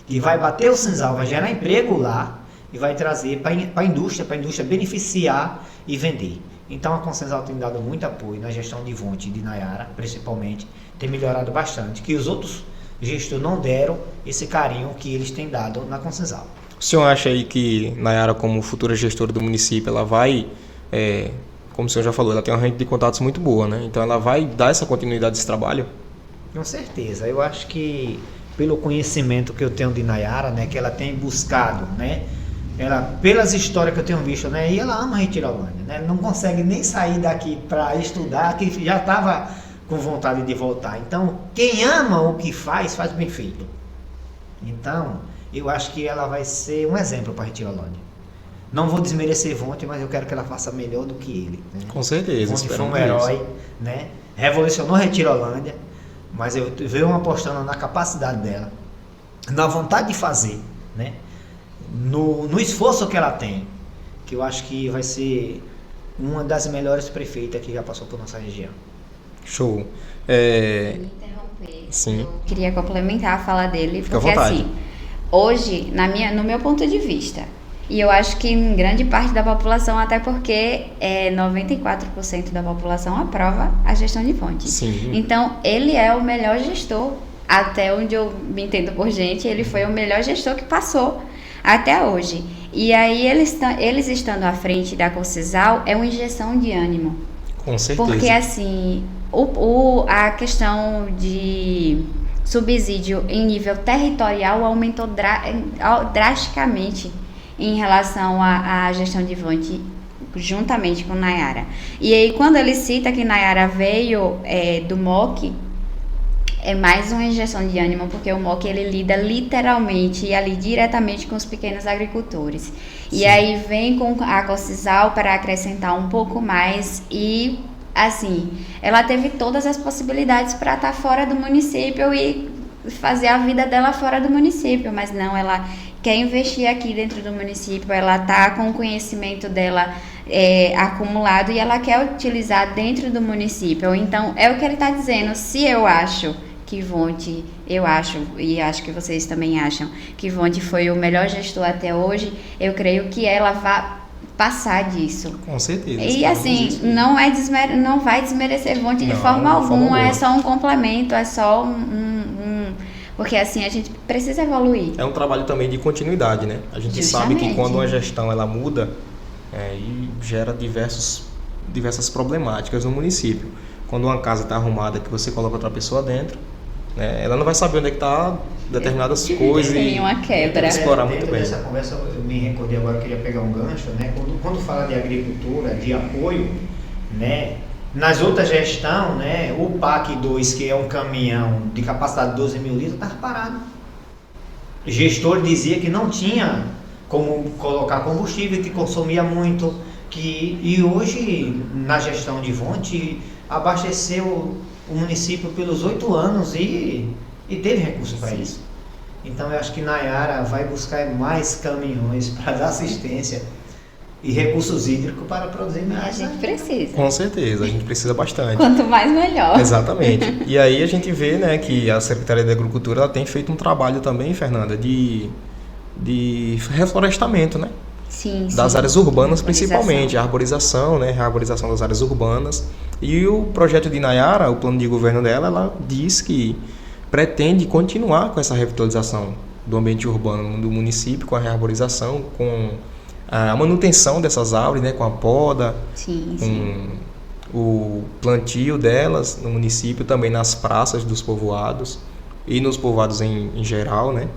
D: que vai bater o Sisal, vai gerar emprego lá e vai trazer para a indústria beneficiar e vender. Então, a Concesal tem dado muito apoio na gestão de Ivonne e de Nayara, principalmente, tem melhorado bastante, que os outros gestores não deram esse carinho que eles têm dado na Concesal.
B: O senhor acha aí que Nayara, como futura gestora do município, ela vai, como o senhor já falou, ela tem uma rede de contatos muito boa, né? Então ela vai dar essa continuidade desse trabalho?
D: Com certeza. Eu acho que pelo conhecimento que eu tenho de Nayara, né, que ela tem buscado, né, ela, pelas histórias que eu tenho visto, né, e ela ama Retirolândia, né, não consegue nem sair daqui para estudar, que já estava com vontade de voltar. Então, quem ama o que faz, faz bem feito. Então, eu acho que ela vai ser um exemplo para Retirolândia. Não vou desmerecer Vonte, mas eu quero que ela faça melhor do que ele. Né?
B: Com certeza.
D: Vonte foi um herói, né? Revolucionou Retirolândia, mas eu venho apostando na capacidade dela, na vontade de fazer, né? No esforço que ela tem, que eu acho que vai ser uma das melhores prefeitas que já passou por nossa região.
B: Show.
C: Me interromper.
B: Sim.
C: Eu queria complementar a fala dele,
B: Fica à
C: porque
B: vontade.
C: assim, hoje, no meu ponto de vista, e eu acho que em grande parte da população, até porque 94% da população aprova a gestão de Vonte.
B: Sim.
C: Então, ele é o melhor gestor, até onde eu me entendo por gente, ele foi o melhor gestor que passou até hoje. E aí, eles estando à frente da Cocisal, é uma injeção de ânimo.
B: Com certeza.
C: Porque, assim, a questão de subsídio em nível territorial aumentou drasticamente em relação à gestão de Vonte, juntamente com Nayara. E aí, quando ele cita que Nayara veio do MOC, é mais uma injeção de ânimo, porque o MOC ele lida literalmente e ali diretamente com os pequenos agricultores. Sim. E aí vem com a Cocisal para acrescentar um pouco mais e, assim, ela teve todas as possibilidades para estar fora do município e fazer a vida dela fora do município, mas não, ela quer investir aqui dentro do município, ela está com o conhecimento dela acumulado e ela quer utilizar dentro do município. Então, é o que ele está dizendo. Se eu acho que Vonte, eu acho, e acho que vocês também acham, que Vonte foi o melhor gestor até hoje, eu creio que ela vai passar disso.
B: Com certeza.
C: E assim, não vai desmerecer Vonte de forma alguma, é só um complemento, é só porque assim, a gente precisa evoluir.
B: É um trabalho também de continuidade, né? A gente sabe que quando uma gestão ela muda, e gera diversas problemáticas no município. Quando uma casa está arrumada, que você coloca outra pessoa dentro, né, ela não vai saber onde é que está determinadas coisas.
C: Tem uma quebra.
B: Explorar muito
D: Dentro
B: bem.
D: dessa conversa, eu me recordei agora, eu queria pegar um gancho, né? Quando fala de agricultura, de apoio, né? Nas outras gestões, né? O PAC 2, que é um caminhão de capacidade de 12 mil litros, estava parado. O gestor dizia que não tinha como colocar combustível, que consumia muito, e hoje, na gestão de Vonte, abasteceu o município pelos 8 anos e teve recurso para isso. Então eu acho que Nayara vai buscar mais caminhões para dar assistência e recursos hídricos para produzir mais.
C: A gente precisa.
B: Com certeza, a gente precisa bastante.
C: Quanto mais, melhor.
B: Exatamente. E aí a gente vê, né, que a Secretaria da Agricultura ela tem feito um trabalho também, Fernanda, de reflorestamento, né?
C: Sim,
B: das áreas urbanas, principalmente, a
C: arborização.
B: arborização, né, rearborização das áreas urbanas. E o projeto de Nayara, o plano de governo dela, ela diz que pretende continuar com essa revitalização do ambiente urbano do município, com a rearborização, com a manutenção dessas árvores, né, com a poda, com o plantio delas no município, também nas praças dos povoados e nos povoados em geral, né?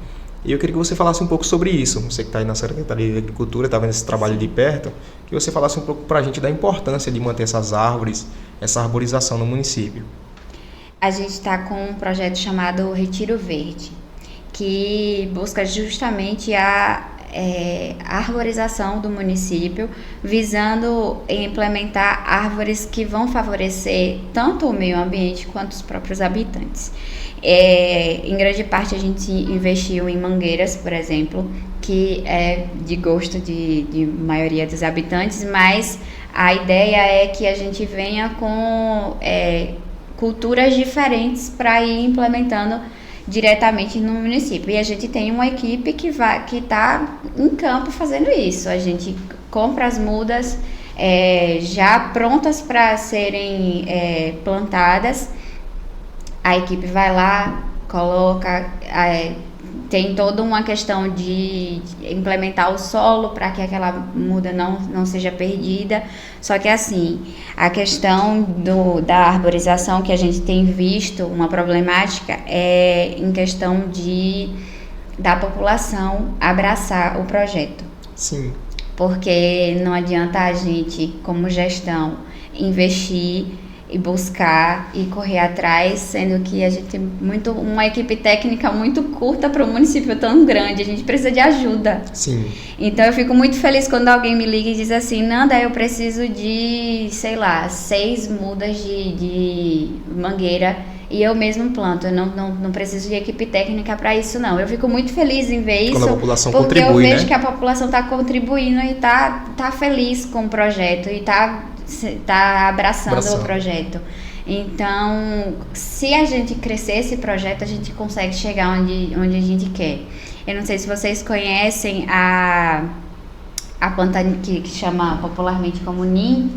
B: E eu queria que você falasse um pouco sobre isso. Você que está aí na Secretaria de Agricultura, está vendo esse trabalho de perto, que você falasse um pouco para a gente da importância de manter essas árvores, essa arborização no município.
C: A gente está com um projeto chamado Retiro Verde, que busca justamente a arborização do município, visando implementar árvores que vão favorecer tanto o meio ambiente quanto os próprios habitantes. Em grande parte a gente investiu em mangueiras, por exemplo, que é de gosto de maioria dos habitantes, mas a ideia é que a gente venha com culturas diferentes para ir implementando diretamente no município. E a gente tem uma equipe que está em campo fazendo isso. A gente compra as mudas já prontas para serem plantadas. A equipe vai lá, coloca, tem toda uma questão de implementar o solo para que aquela muda não seja perdida. Só que assim, a questão da arborização que a gente tem visto, uma problemática, é em questão da população abraçar o projeto.
B: Sim.
C: Porque não adianta a gente, como gestão, investir e buscar e correr atrás, sendo que a gente tem uma equipe técnica muito curta para um município tão grande, a gente precisa de ajuda.
B: Sim.
C: Então eu fico muito feliz quando alguém me liga e diz assim, Nanda, eu preciso de, 6 mudas de mangueira e eu mesmo planto, eu não preciso de equipe técnica para isso não. Eu fico muito feliz em ver isso,
B: quando a população
C: porque
B: contribui,
C: eu vejo
B: né?
C: que a população está contribuindo e tá feliz com o projeto e tá abraçando o projeto. Então, se a gente crescer esse projeto, a gente consegue chegar onde a gente quer. Eu não sei se vocês conhecem a planta que chama popularmente como NIM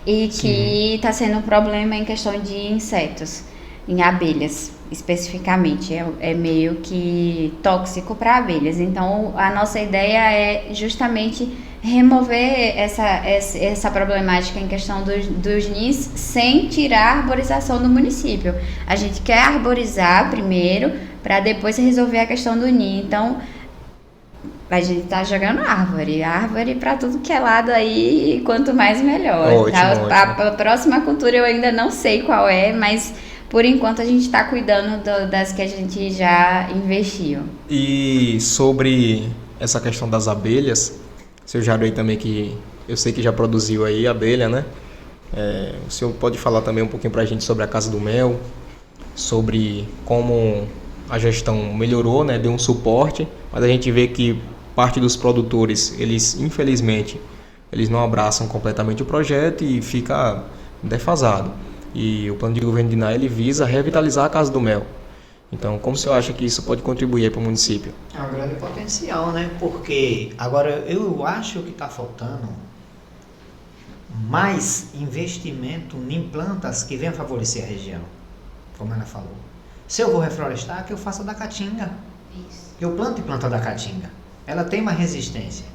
C: e que está sendo um problema em questão de insetos, em abelhas especificamente. É meio que tóxico para abelhas. Então, a nossa ideia é justamente remover essa problemática em questão dos NIS sem tirar a arborização do município. A gente quer arborizar primeiro para depois resolver a questão do NIS. Então, a gente tá jogando árvore para tudo que é lado aí, e quanto mais melhor.
B: Ótimo,
C: tá?
B: ótimo.
C: A próxima cultura eu ainda não sei qual é, mas por enquanto a gente está cuidando das que a gente já investiu.
B: E sobre essa questão das abelhas, seu Jaruí também, que eu sei que já produziu aí abelha, né? O senhor pode falar também um pouquinho pra gente sobre a Casa do Mel, sobre como a gestão melhorou, né? Deu um suporte, mas a gente vê que parte dos produtores, infelizmente, eles não abraçam completamente o projeto e fica defasado. E o plano de governo de Iná, ele visa revitalizar a Casa do Mel. Então, como o senhor acha que isso pode contribuir para o município?
D: É um grande potencial, né? Porque agora eu acho que está faltando mais investimento em plantas que venham favorecer a região, como ela falou. Se eu vou reflorestar, que eu faça da caatinga.
C: Isso.
D: Eu planto e planta da caatinga. Ela tem uma resistência.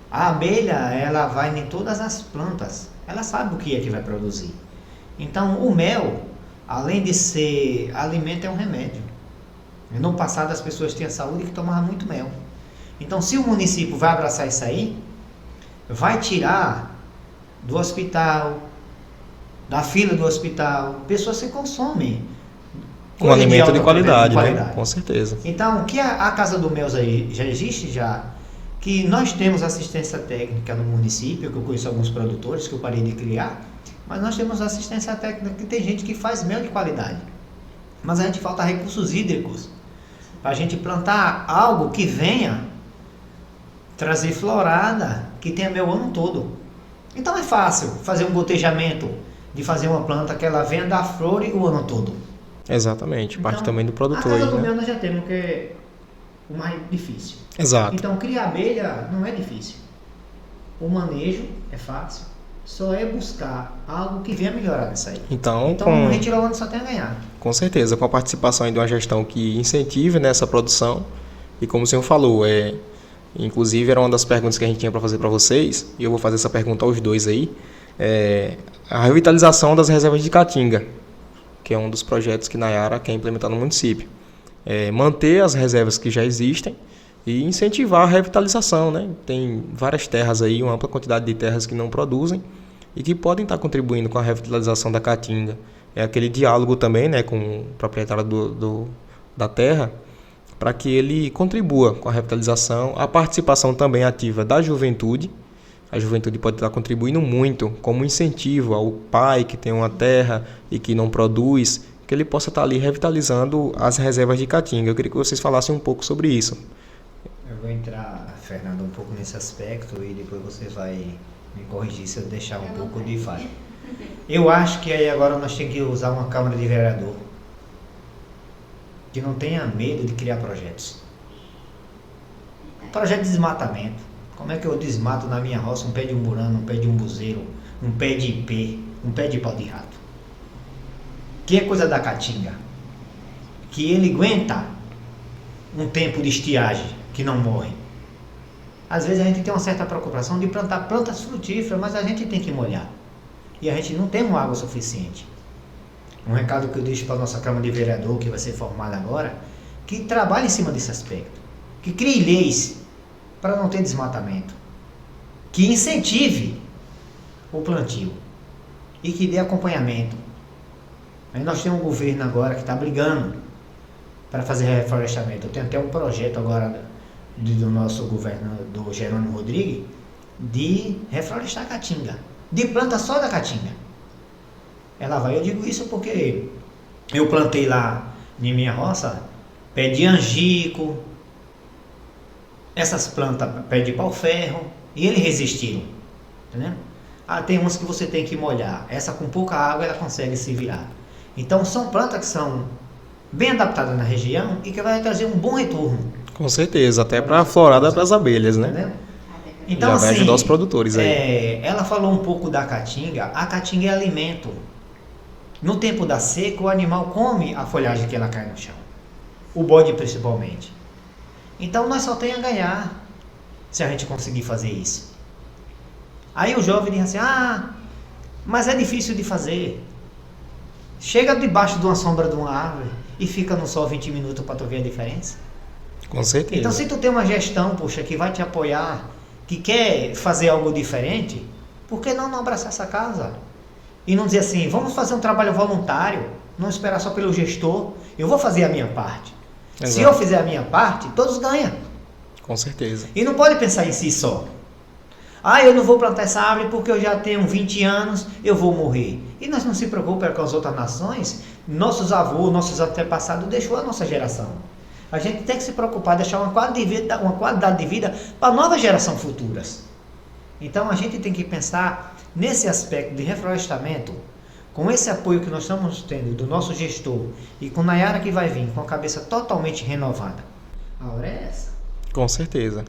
D: A abelha, ela vai em todas as plantas. Ela sabe o que é que vai produzir. Então, o mel, além de ser alimento, é um remédio. No passado, as pessoas tinham saúde que tomavam muito mel. Então, se o município vai abraçar isso aí, vai tirar do hospital, da fila do hospital, pessoas que consomem
B: Um alimento de
D: alta
B: qualidade, né?
D: qualidade.
B: Com certeza.
D: Então, que a Casa do Mel aí já existe já, que nós temos assistência técnica no município, que eu conheço alguns produtores que eu parei de criar, mas nós temos assistência técnica que tem gente que faz mel de qualidade. Mas a gente falta recursos hídricos para a gente plantar algo que venha trazer florada, que tenha mel o ano todo. Então é fácil fazer um gotejamento de fazer uma planta que ela venha dar flor o ano todo.
B: Exatamente, parte
D: Então,
B: também do produtor.
D: A Casa do
B: né?
D: Mel nós já temos, que é o mais difícil.
B: Exato.
D: Então criar abelha não é difícil. O manejo é fácil. Só é buscar algo que venha melhorar nisso aí.
B: Então
D: a gente lá só tem a ganhar.
B: com certeza, com a participação aí de uma gestão que incentive nessa produção. E como o senhor falou, inclusive era uma das perguntas que a gente tinha para fazer para vocês, e eu vou fazer essa pergunta aos dois aí, a revitalização das reservas de caatinga, que é um dos projetos que Nayara quer implementar no município. Manter as reservas que já existem e incentivar a revitalização, né? Tem várias terras aí, uma ampla quantidade de terras que não produzem e que podem estar contribuindo com a revitalização da caatinga. É aquele diálogo também, né, com o proprietário da terra, para que ele contribua com a revitalização, a participação também ativa da juventude. A juventude pode estar contribuindo muito como incentivo ao pai que tem uma terra e que não produz, que ele possa estar ali revitalizando as reservas de caatinga. Eu queria que vocês falassem um pouco sobre isso.
D: Eu vou entrar, Fernando, um pouco nesse aspecto e depois você vai me corrigir se eu deixar um pouco de falha. Eu acho que aí agora nós temos que usar uma Câmara de Vereador que não tenha medo de criar projetos. Projeto de desmatamento. Como é que eu desmato na minha roça um pé de umburano, um pé de umbuzeiro, um pé de ipê, um pé de pau de rato? Que é coisa da caatinga. Que ele aguenta um tempo de estiagem que não morre. Às vezes a gente tem uma certa preocupação de plantar plantas frutíferas, mas a gente tem que molhar. E a gente não tem uma água suficiente. Um recado que eu deixo para a nossa Câmara de Vereador, que vai ser formada agora, que trabalhe em cima desse aspecto. Que crie leis para não ter desmatamento. Que incentive o plantio. E que dê acompanhamento. Aí nós temos um governo agora que está brigando para fazer reflorestamento. Eu tenho até um projeto agora do nosso governador Jerônimo Rodrigues de reflorestar a caatinga, de planta só da caatinga. Ela vai, eu digo isso porque eu plantei lá em minha roça pé de angico, essas plantas pé de pau-ferro, e eles resistiram, entendeu? Tem umas que você tem que molhar, essa com pouca água ela consegue se virar. Então são plantas que são bem adaptadas na região e que vai trazer um bom retorno.
B: Com certeza, até para a florada para as abelhas, né?
D: Entendeu? Então,
B: já vai
D: assim,
B: ajudar os produtores aí.
D: Ela falou um pouco da caatinga. A caatinga é alimento. No tempo da seca, o animal come a folhagem que ela cai no chão. O bode principalmente. Então nós só tem a ganhar se a gente conseguir fazer isso. Aí o jovem diz assim, mas é difícil de fazer. Chega debaixo de uma sombra de uma árvore e fica no sol 20 minutos para tu ver a diferença.
B: Com certeza.
D: Então se tu tem uma gestão, poxa, que vai te apoiar, que quer fazer algo diferente, por que não abraçar essa causa? E não dizer assim, vamos fazer um trabalho voluntário, não esperar só pelo gestor, eu vou fazer a minha parte.
B: Exato.
D: Se eu fizer a minha parte, todos ganham.
B: Com certeza.
D: E não pode pensar em si só. Eu não vou plantar essa árvore porque eu já tenho 20 anos, eu vou morrer. E nós não se preocupamos com as outras nações, nossos avós, nossos antepassados deixou a nossa geração. A gente tem que se preocupar, deixar uma qualidade de vida para novas gerações futuras. Então a gente tem que pensar nesse aspecto de reflorestamento, com esse apoio que nós estamos tendo do nosso gestor e com Nayara que vai vir com a cabeça totalmente renovada. A hora é essa.
B: Com certeza.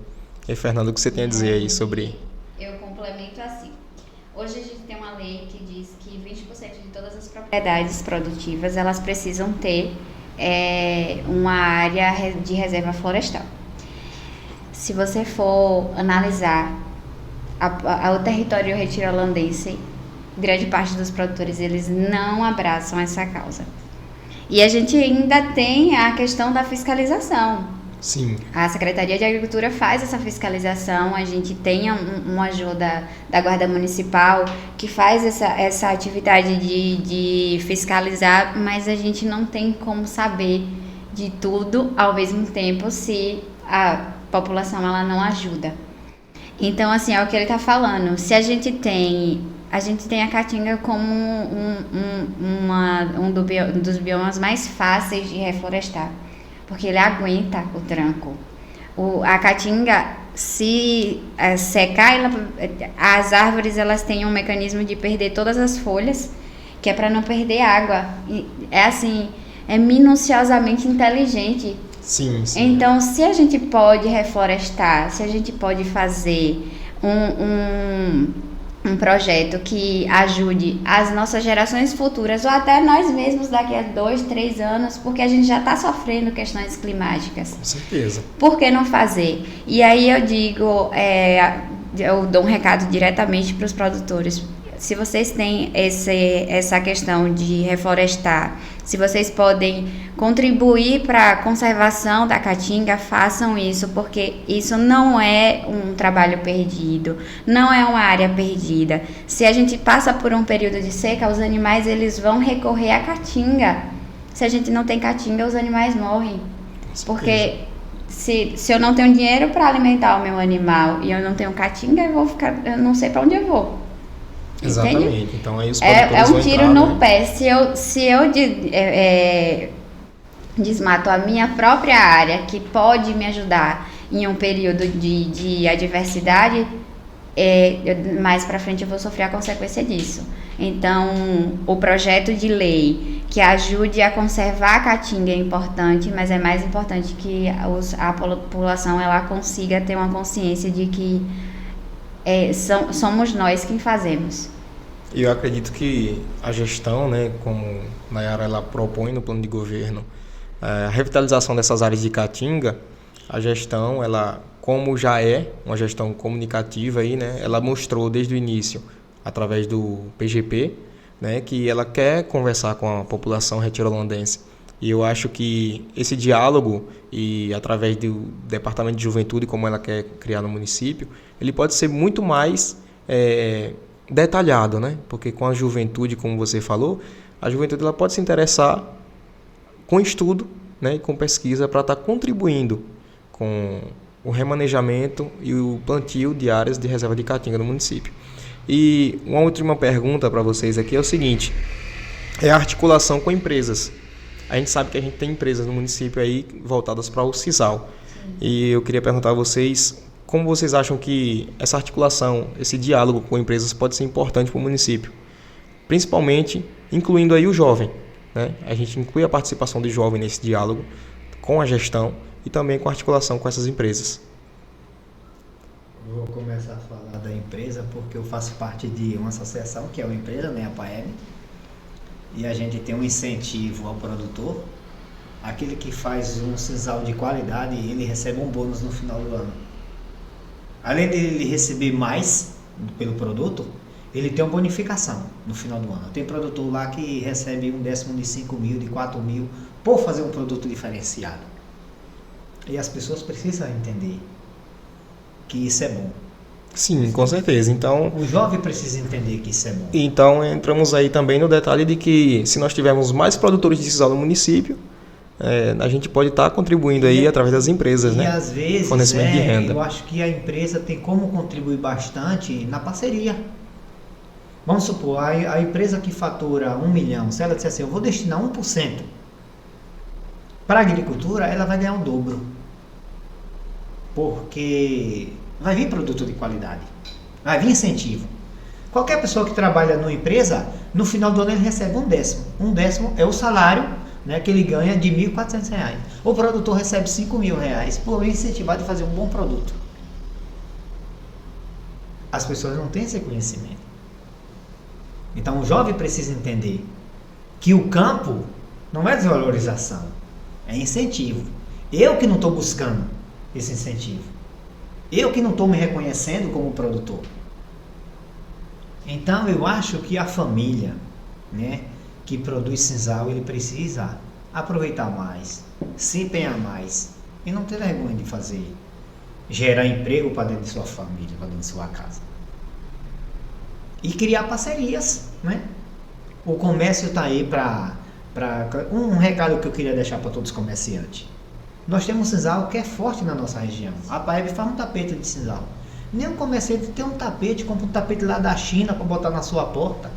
B: E Fernando, o que você tem a dizer aí sobre...
C: Eu complemento assim. Hoje a gente tem uma lei que diz que 20% de todas as propriedades produtivas, elas precisam ter uma área de reserva florestal. Se você for analisar o território retiro-holandense, grande parte dos produtores eles não abraçam essa causa. E a gente ainda tem a questão da fiscalização.
B: Sim.
C: A Secretaria de Agricultura faz essa fiscalização, a gente tem uma ajuda da Guarda Municipal que faz essa atividade de fiscalizar, mas a gente não tem como saber de tudo ao mesmo tempo se a população ela não ajuda. Então, assim, é o que ele está falando. Se a gente tem a caatinga como um dos biomas mais fáceis de reflorestar, porque ele aguenta o tranco. A caatinga, se secar, as árvores elas têm um mecanismo de perder todas as folhas, que é para não perder água. É assim, é minuciosamente inteligente.
B: Sim, sim.
C: Então, se a gente pode reflorestar, se a gente pode fazer um projeto que ajude as nossas gerações futuras ou até nós mesmos daqui a 2, 3 anos, porque a gente já está sofrendo questões climáticas.
B: Com certeza.
C: Por que não fazer? E aí eu digo, eu dou um recado diretamente para os produtores. Se vocês têm essa questão de reflorestar, se vocês podem contribuir para a conservação da caatinga, façam isso, porque isso não é um trabalho perdido, não é uma área perdida. Se a gente passa por um período de seca, os animais eles vão recorrer à caatinga. Se a gente não tem caatinga, os animais morrem. Porque se eu não tenho dinheiro para alimentar o meu animal e eu não tenho caatinga, eu não sei para onde eu vou.
B: Exatamente.
C: Entende?
B: Então aí os produtores
C: É um
B: vão
C: tiro
B: entrar,
C: no
B: né?
C: pé. Se eu desmato a minha própria área, que pode me ajudar em um período de adversidade, mais para frente eu vou sofrer a consequência disso. Então, o projeto de lei que ajude a conservar a caatinga é importante, mas é mais importante que a população ela consiga ter uma consciência de que somos nós quem fazemos.
B: E eu acredito que a gestão, né, como Nayara ela propõe no plano de governo, A revitalização dessas áreas de Caatinga, a gestão, ela, como já é uma gestão comunicativa aí, né, ela mostrou desde o início, através do PGP, né, que ela quer conversar com a população retirolandense. E eu acho que esse diálogo, e através do Departamento de Juventude, como ela quer criar no município, ele pode ser muito mais detalhado, né? Porque com a juventude, como você falou, a juventude ela pode se interessar com estudo, né, e com pesquisa para estar contribuindo com o remanejamento e o plantio de áreas de reserva de Caatinga no município. E uma última pergunta para vocês aqui é o seguinte, é a articulação com empresas. A gente sabe que a gente tem empresas no município aí voltadas para o sisal. Sim. E eu queria perguntar a vocês, como vocês acham que essa articulação, esse diálogo com empresas pode ser importante para o município? Principalmente incluindo aí o jovem, né? A gente inclui a participação do jovem nesse diálogo com a gestão e também com a articulação com essas empresas.
D: Vou começar a falar da empresa porque eu faço parte de uma associação que é uma empresa, né, a PAEB, e a gente tem um incentivo ao produtor. Aquele que faz um sisal de qualidade, ele recebe um bônus no final do ano. Além de ele receber mais pelo produto, ele tem uma bonificação no final do ano. Tem produtor lá que recebe um décimo de 5 mil, de 4 mil, por fazer um produto diferenciado. E as pessoas precisam entender que isso é bom.
B: Sim, com certeza. Então,
D: o jovem precisa entender que isso é bom.
B: Então, entramos aí também no detalhe de que se nós tivermos mais produtores de sisal no município, a gente pode estar contribuindo aí através das empresas, né?
D: E às vezes,
B: fornecimento de renda.
D: Eu acho que a empresa tem como contribuir bastante na parceria. Vamos supor, a empresa que fatura 1 milhão, se ela disser assim, eu vou destinar 1% para a agricultura, ela vai ganhar o dobro. Porque vai vir produto de qualidade, vai vir incentivo. Qualquer pessoa que trabalha numa empresa, no final do ano ele recebe um décimo. Um décimo é o salário, né, que ele ganha de R$ 1.400. O produtor recebe R$ 5.000 por incentivado a fazer um bom produto. As pessoas não têm esse conhecimento. Então o jovem precisa entender que o campo não é desvalorização, é incentivo. Eu que não estou buscando esse incentivo. Eu que não estou me reconhecendo como produtor. Então eu acho que a família, né, que produz sisal, ele precisa aproveitar mais, se empenhar mais e não ter vergonha de fazer, gerar emprego para dentro de sua família, para dentro de sua casa. E criar parcerias, né? O comércio está aí para um recado que eu queria deixar para todos os comerciantes. Nós temos um sisal que é forte na nossa região. A PAEB faz um tapete de sisal. Nenhum comerciante tem um tapete, compra um tapete lá da China para botar na sua porta.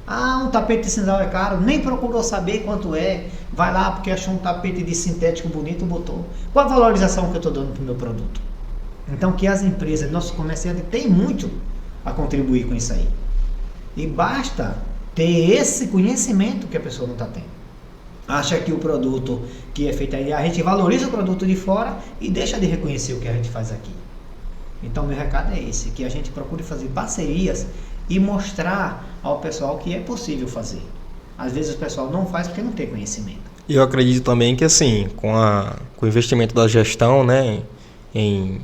D: Ah, um tapete de sisal é caro, nem procurou saber quanto é. Vai lá porque achou um tapete de sintético bonito e botou. Qual a valorização que eu estou dando para o meu produto? Então que as empresas, nossos comerciantes têm muito a contribuir com isso aí. E basta ter esse conhecimento que a pessoa não está tendo. Acha que o produto que é feito aí, a gente valoriza o produto de fora e deixa de reconhecer o que a gente faz aqui. Então meu recado é esse, que a gente procure fazer parcerias e mostrar ao pessoal que é possível fazer. Às vezes o pessoal não faz porque não tem conhecimento.
B: E eu acredito também que assim, com o investimento da gestão, né, em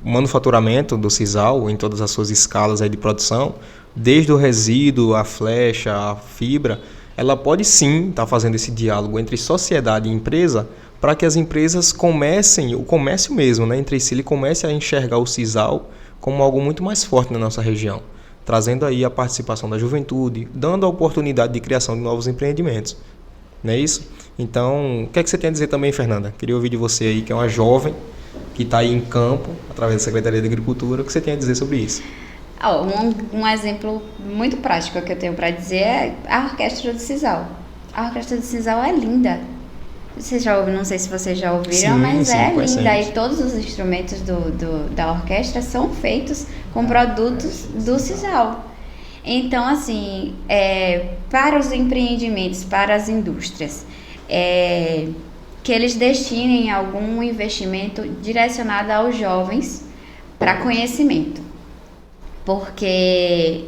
B: manufaturamento do sisal, em todas as suas escalas aí de produção, desde o resíduo, a flecha, a fibra, ela pode sim estar fazendo esse diálogo entre sociedade e empresa para que as empresas comecem, o comércio mesmo, né, entre si, ele comece a enxergar o sisal como algo muito mais forte na nossa região, trazendo aí a participação da juventude, dando a oportunidade de criação de novos empreendimentos. Não é isso? Então, o que é que você tem a dizer também, Fernanda? Queria ouvir de você aí, que é uma jovem que está aí em campo, através da Secretaria de Agricultura, o que você tem a dizer sobre isso?
C: Um exemplo muito prático que eu tenho para dizer é a Orquestra do Sisal. A Orquestra do Sisal é linda. Vocês já ouviram, não sei se vocês já ouviram, mas sim, é linda. E todos os instrumentos da orquestra são feitos com produtos do sisal. Então, assim, para os empreendimentos, para as indústrias, que eles destinem algum investimento direcionado aos jovens para conhecimento. Porque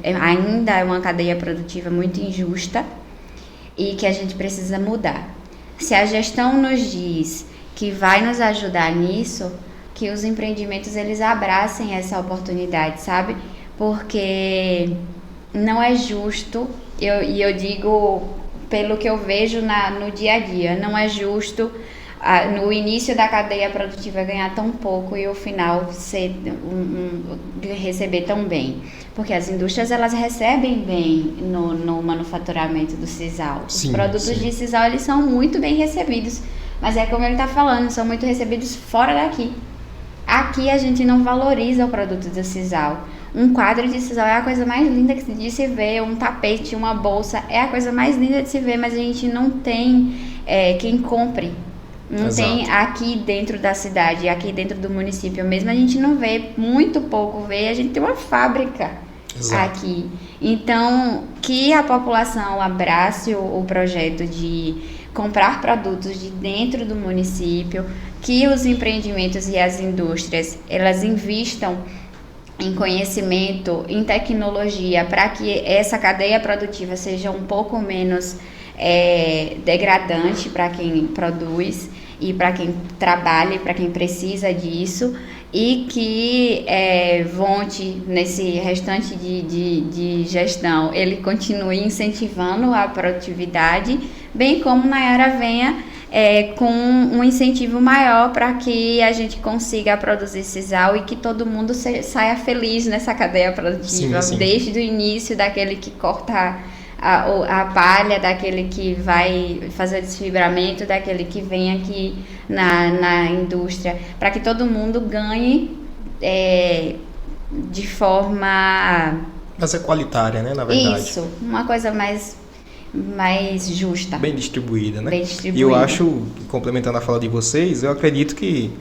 C: ainda é uma cadeia produtiva muito injusta e que a gente precisa mudar. Se a gestão nos diz que vai nos ajudar nisso, que os empreendimentos eles abracem essa oportunidade, sabe? Porque não é justo, e eu digo pelo que eu vejo no dia a dia, não é justo no início da cadeia produtiva ganhar tão pouco e o final receber tão bem. Porque as indústrias elas recebem bem no manufaturamento do sisal. Os produtos de sisal eles são muito bem recebidos, mas é como ele está falando, são muito recebidos fora daqui. Aqui a gente não valoriza o produto do sisal. Um quadro de sisal é a coisa mais linda de se ver, um tapete, uma bolsa, é a coisa mais linda de se ver, mas a gente não tem quem compre. Não tem aqui dentro da cidade, aqui dentro do município mesmo, a gente não vê, muito pouco vê, a gente tem uma fábrica aqui. Então, que a população abrace o projeto de comprar produtos de dentro do município, que os empreendimentos e as indústrias, elas investam em conhecimento, em tecnologia, para que essa cadeia produtiva seja um pouco menos degradante para quem produz e para quem trabalha e para quem precisa disso, e que Vonte, nesse restante de gestão, ele continue incentivando a produtividade, bem como Nayara venha com um incentivo maior para que a gente consiga produzir sisal e que todo mundo saia feliz nessa cadeia produtiva, desde o início, daquele que corta a palha, daquele que vai fazer o desfibramento, daquele que vem aqui na indústria, para que todo mundo ganhe de forma...
B: Mas é qualitária, né, na verdade.
C: Isso, uma coisa mais justa.
B: Bem distribuída, né?
C: Bem distribuída.
B: E eu acho, complementando a fala de vocês, eu acredito que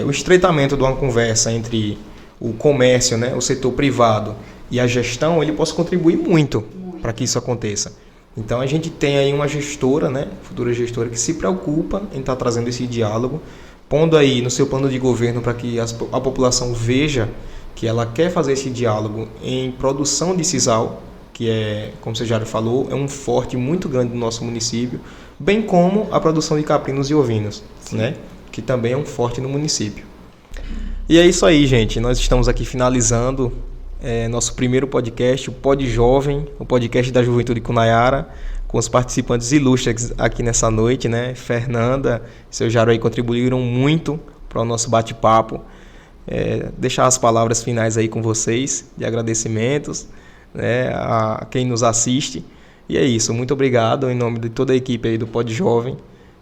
B: o estreitamento de uma conversa entre o comércio, né, o setor privado e a gestão, ele possa contribuir muito para que isso aconteça. Então a gente tem aí uma gestora, né, futura gestora, que se preocupa em estar trazendo esse diálogo, pondo aí no seu plano de governo para que a população veja que ela quer fazer esse diálogo em produção de sisal, que é, como você já falou, é um forte muito grande do nosso município, bem como a produção de caprinos e ovinos, né, que também é um forte no município. E é isso aí, gente. Nós estamos aqui finalizando nosso primeiro podcast, o Pod Jovem, o podcast da Juventude com Nayara, com os participantes ilustres aqui nessa noite, né? Fernanda e seu Jaro aí contribuíram muito para o nosso bate-papo. Deixar as palavras finais aí com vocês, de agradecimentos, né, a quem nos assiste. E é isso, muito obrigado em nome de toda a equipe aí do Pod Jovem,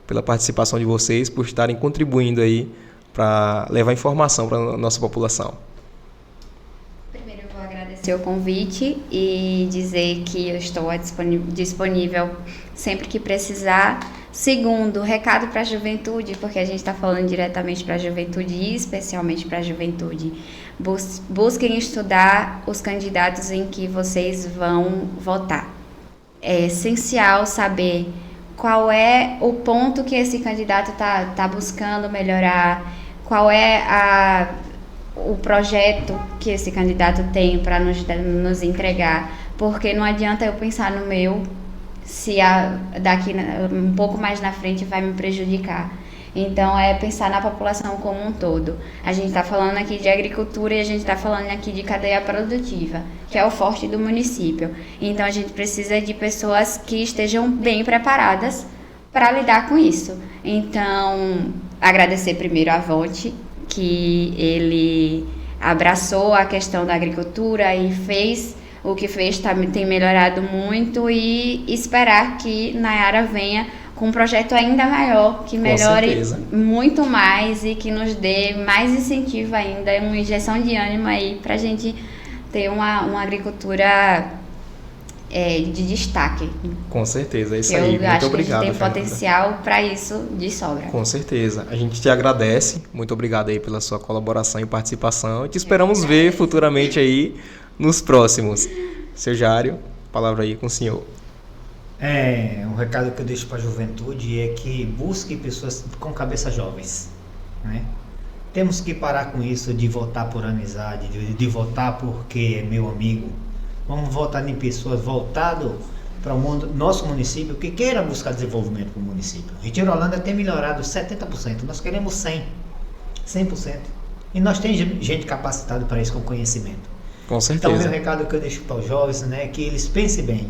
B: pela participação de vocês, por estarem contribuindo aí para levar informação para a nossa população.
C: Agradecer o convite e dizer que eu estou disponível sempre que precisar. Segundo, recado para a juventude, porque a gente está falando diretamente para a juventude e especialmente para a juventude. Busquem estudar os candidatos em que vocês vão votar. É essencial saber qual é o ponto que esse candidato tá buscando melhorar, qual é o projeto que esse candidato tem para nos entregar, porque não adianta eu pensar no meu se daqui um pouco mais na frente vai me prejudicar. Então é pensar na população como um todo. A gente está falando aqui de agricultura e a gente está falando aqui de cadeia produtiva, que é o forte do município. Então a gente precisa de pessoas que estejam bem preparadas para lidar com isso. Então, agradecer primeiro a Vonte, que ele abraçou a questão da agricultura e fez o que fez, tem melhorado muito, e esperar que Nayara venha com um projeto ainda maior, que melhore muito mais e que nos dê mais incentivo ainda, uma injeção de ânimo aí para a gente ter uma agricultura de destaque.
B: Com certeza, é isso aí.
C: Eu acho que a gente tem potencial para isso de sobra.
B: Com certeza. A gente te agradece. Muito obrigado aí pela sua colaboração e participação. E te esperamos ver futuramente aí nos próximos. Seu Jário, palavra aí com o senhor.
D: Um recado que eu deixo para a juventude é que busque pessoas com cabeça jovens, né? Temos que parar com isso de votar por amizade, de votar porque é meu amigo. Vamos votar em pessoas voltadas para o nosso município que queira buscar desenvolvimento para o município. Retiro Holanda tem melhorado 70%, nós queremos 100%. E nós temos gente capacitada para isso com conhecimento.
B: Com
D: Então,
B: certeza.
D: meu recado que eu deixo para os jovens, né, é que eles pensem bem,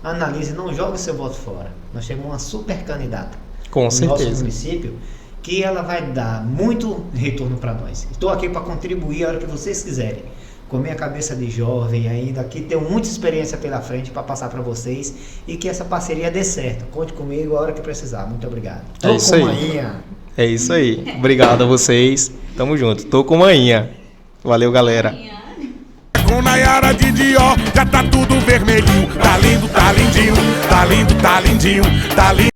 D: analisem, não joguem seu voto fora. Nós temos uma super candidata
B: Com
D: no nosso
B: certeza.
D: município que ela vai dar muito retorno para nós. Estou aqui para contribuir a hora que vocês quiserem. Com minha cabeça de jovem ainda, aqui tenho muita experiência pela frente para passar para vocês e que essa parceria dê certo. Conte comigo a hora que precisar. Muito obrigado.
B: É isso aí.
D: Manhinha.
B: É isso aí. Obrigado a vocês. Tamo junto. Tô com manhinha. Valeu, galera.
A: Com Nayara de Dior, já tá tudo vermelhinho. Tá lindo, tá lindinho. Tá lindo, tá lindinho. Tá lindo.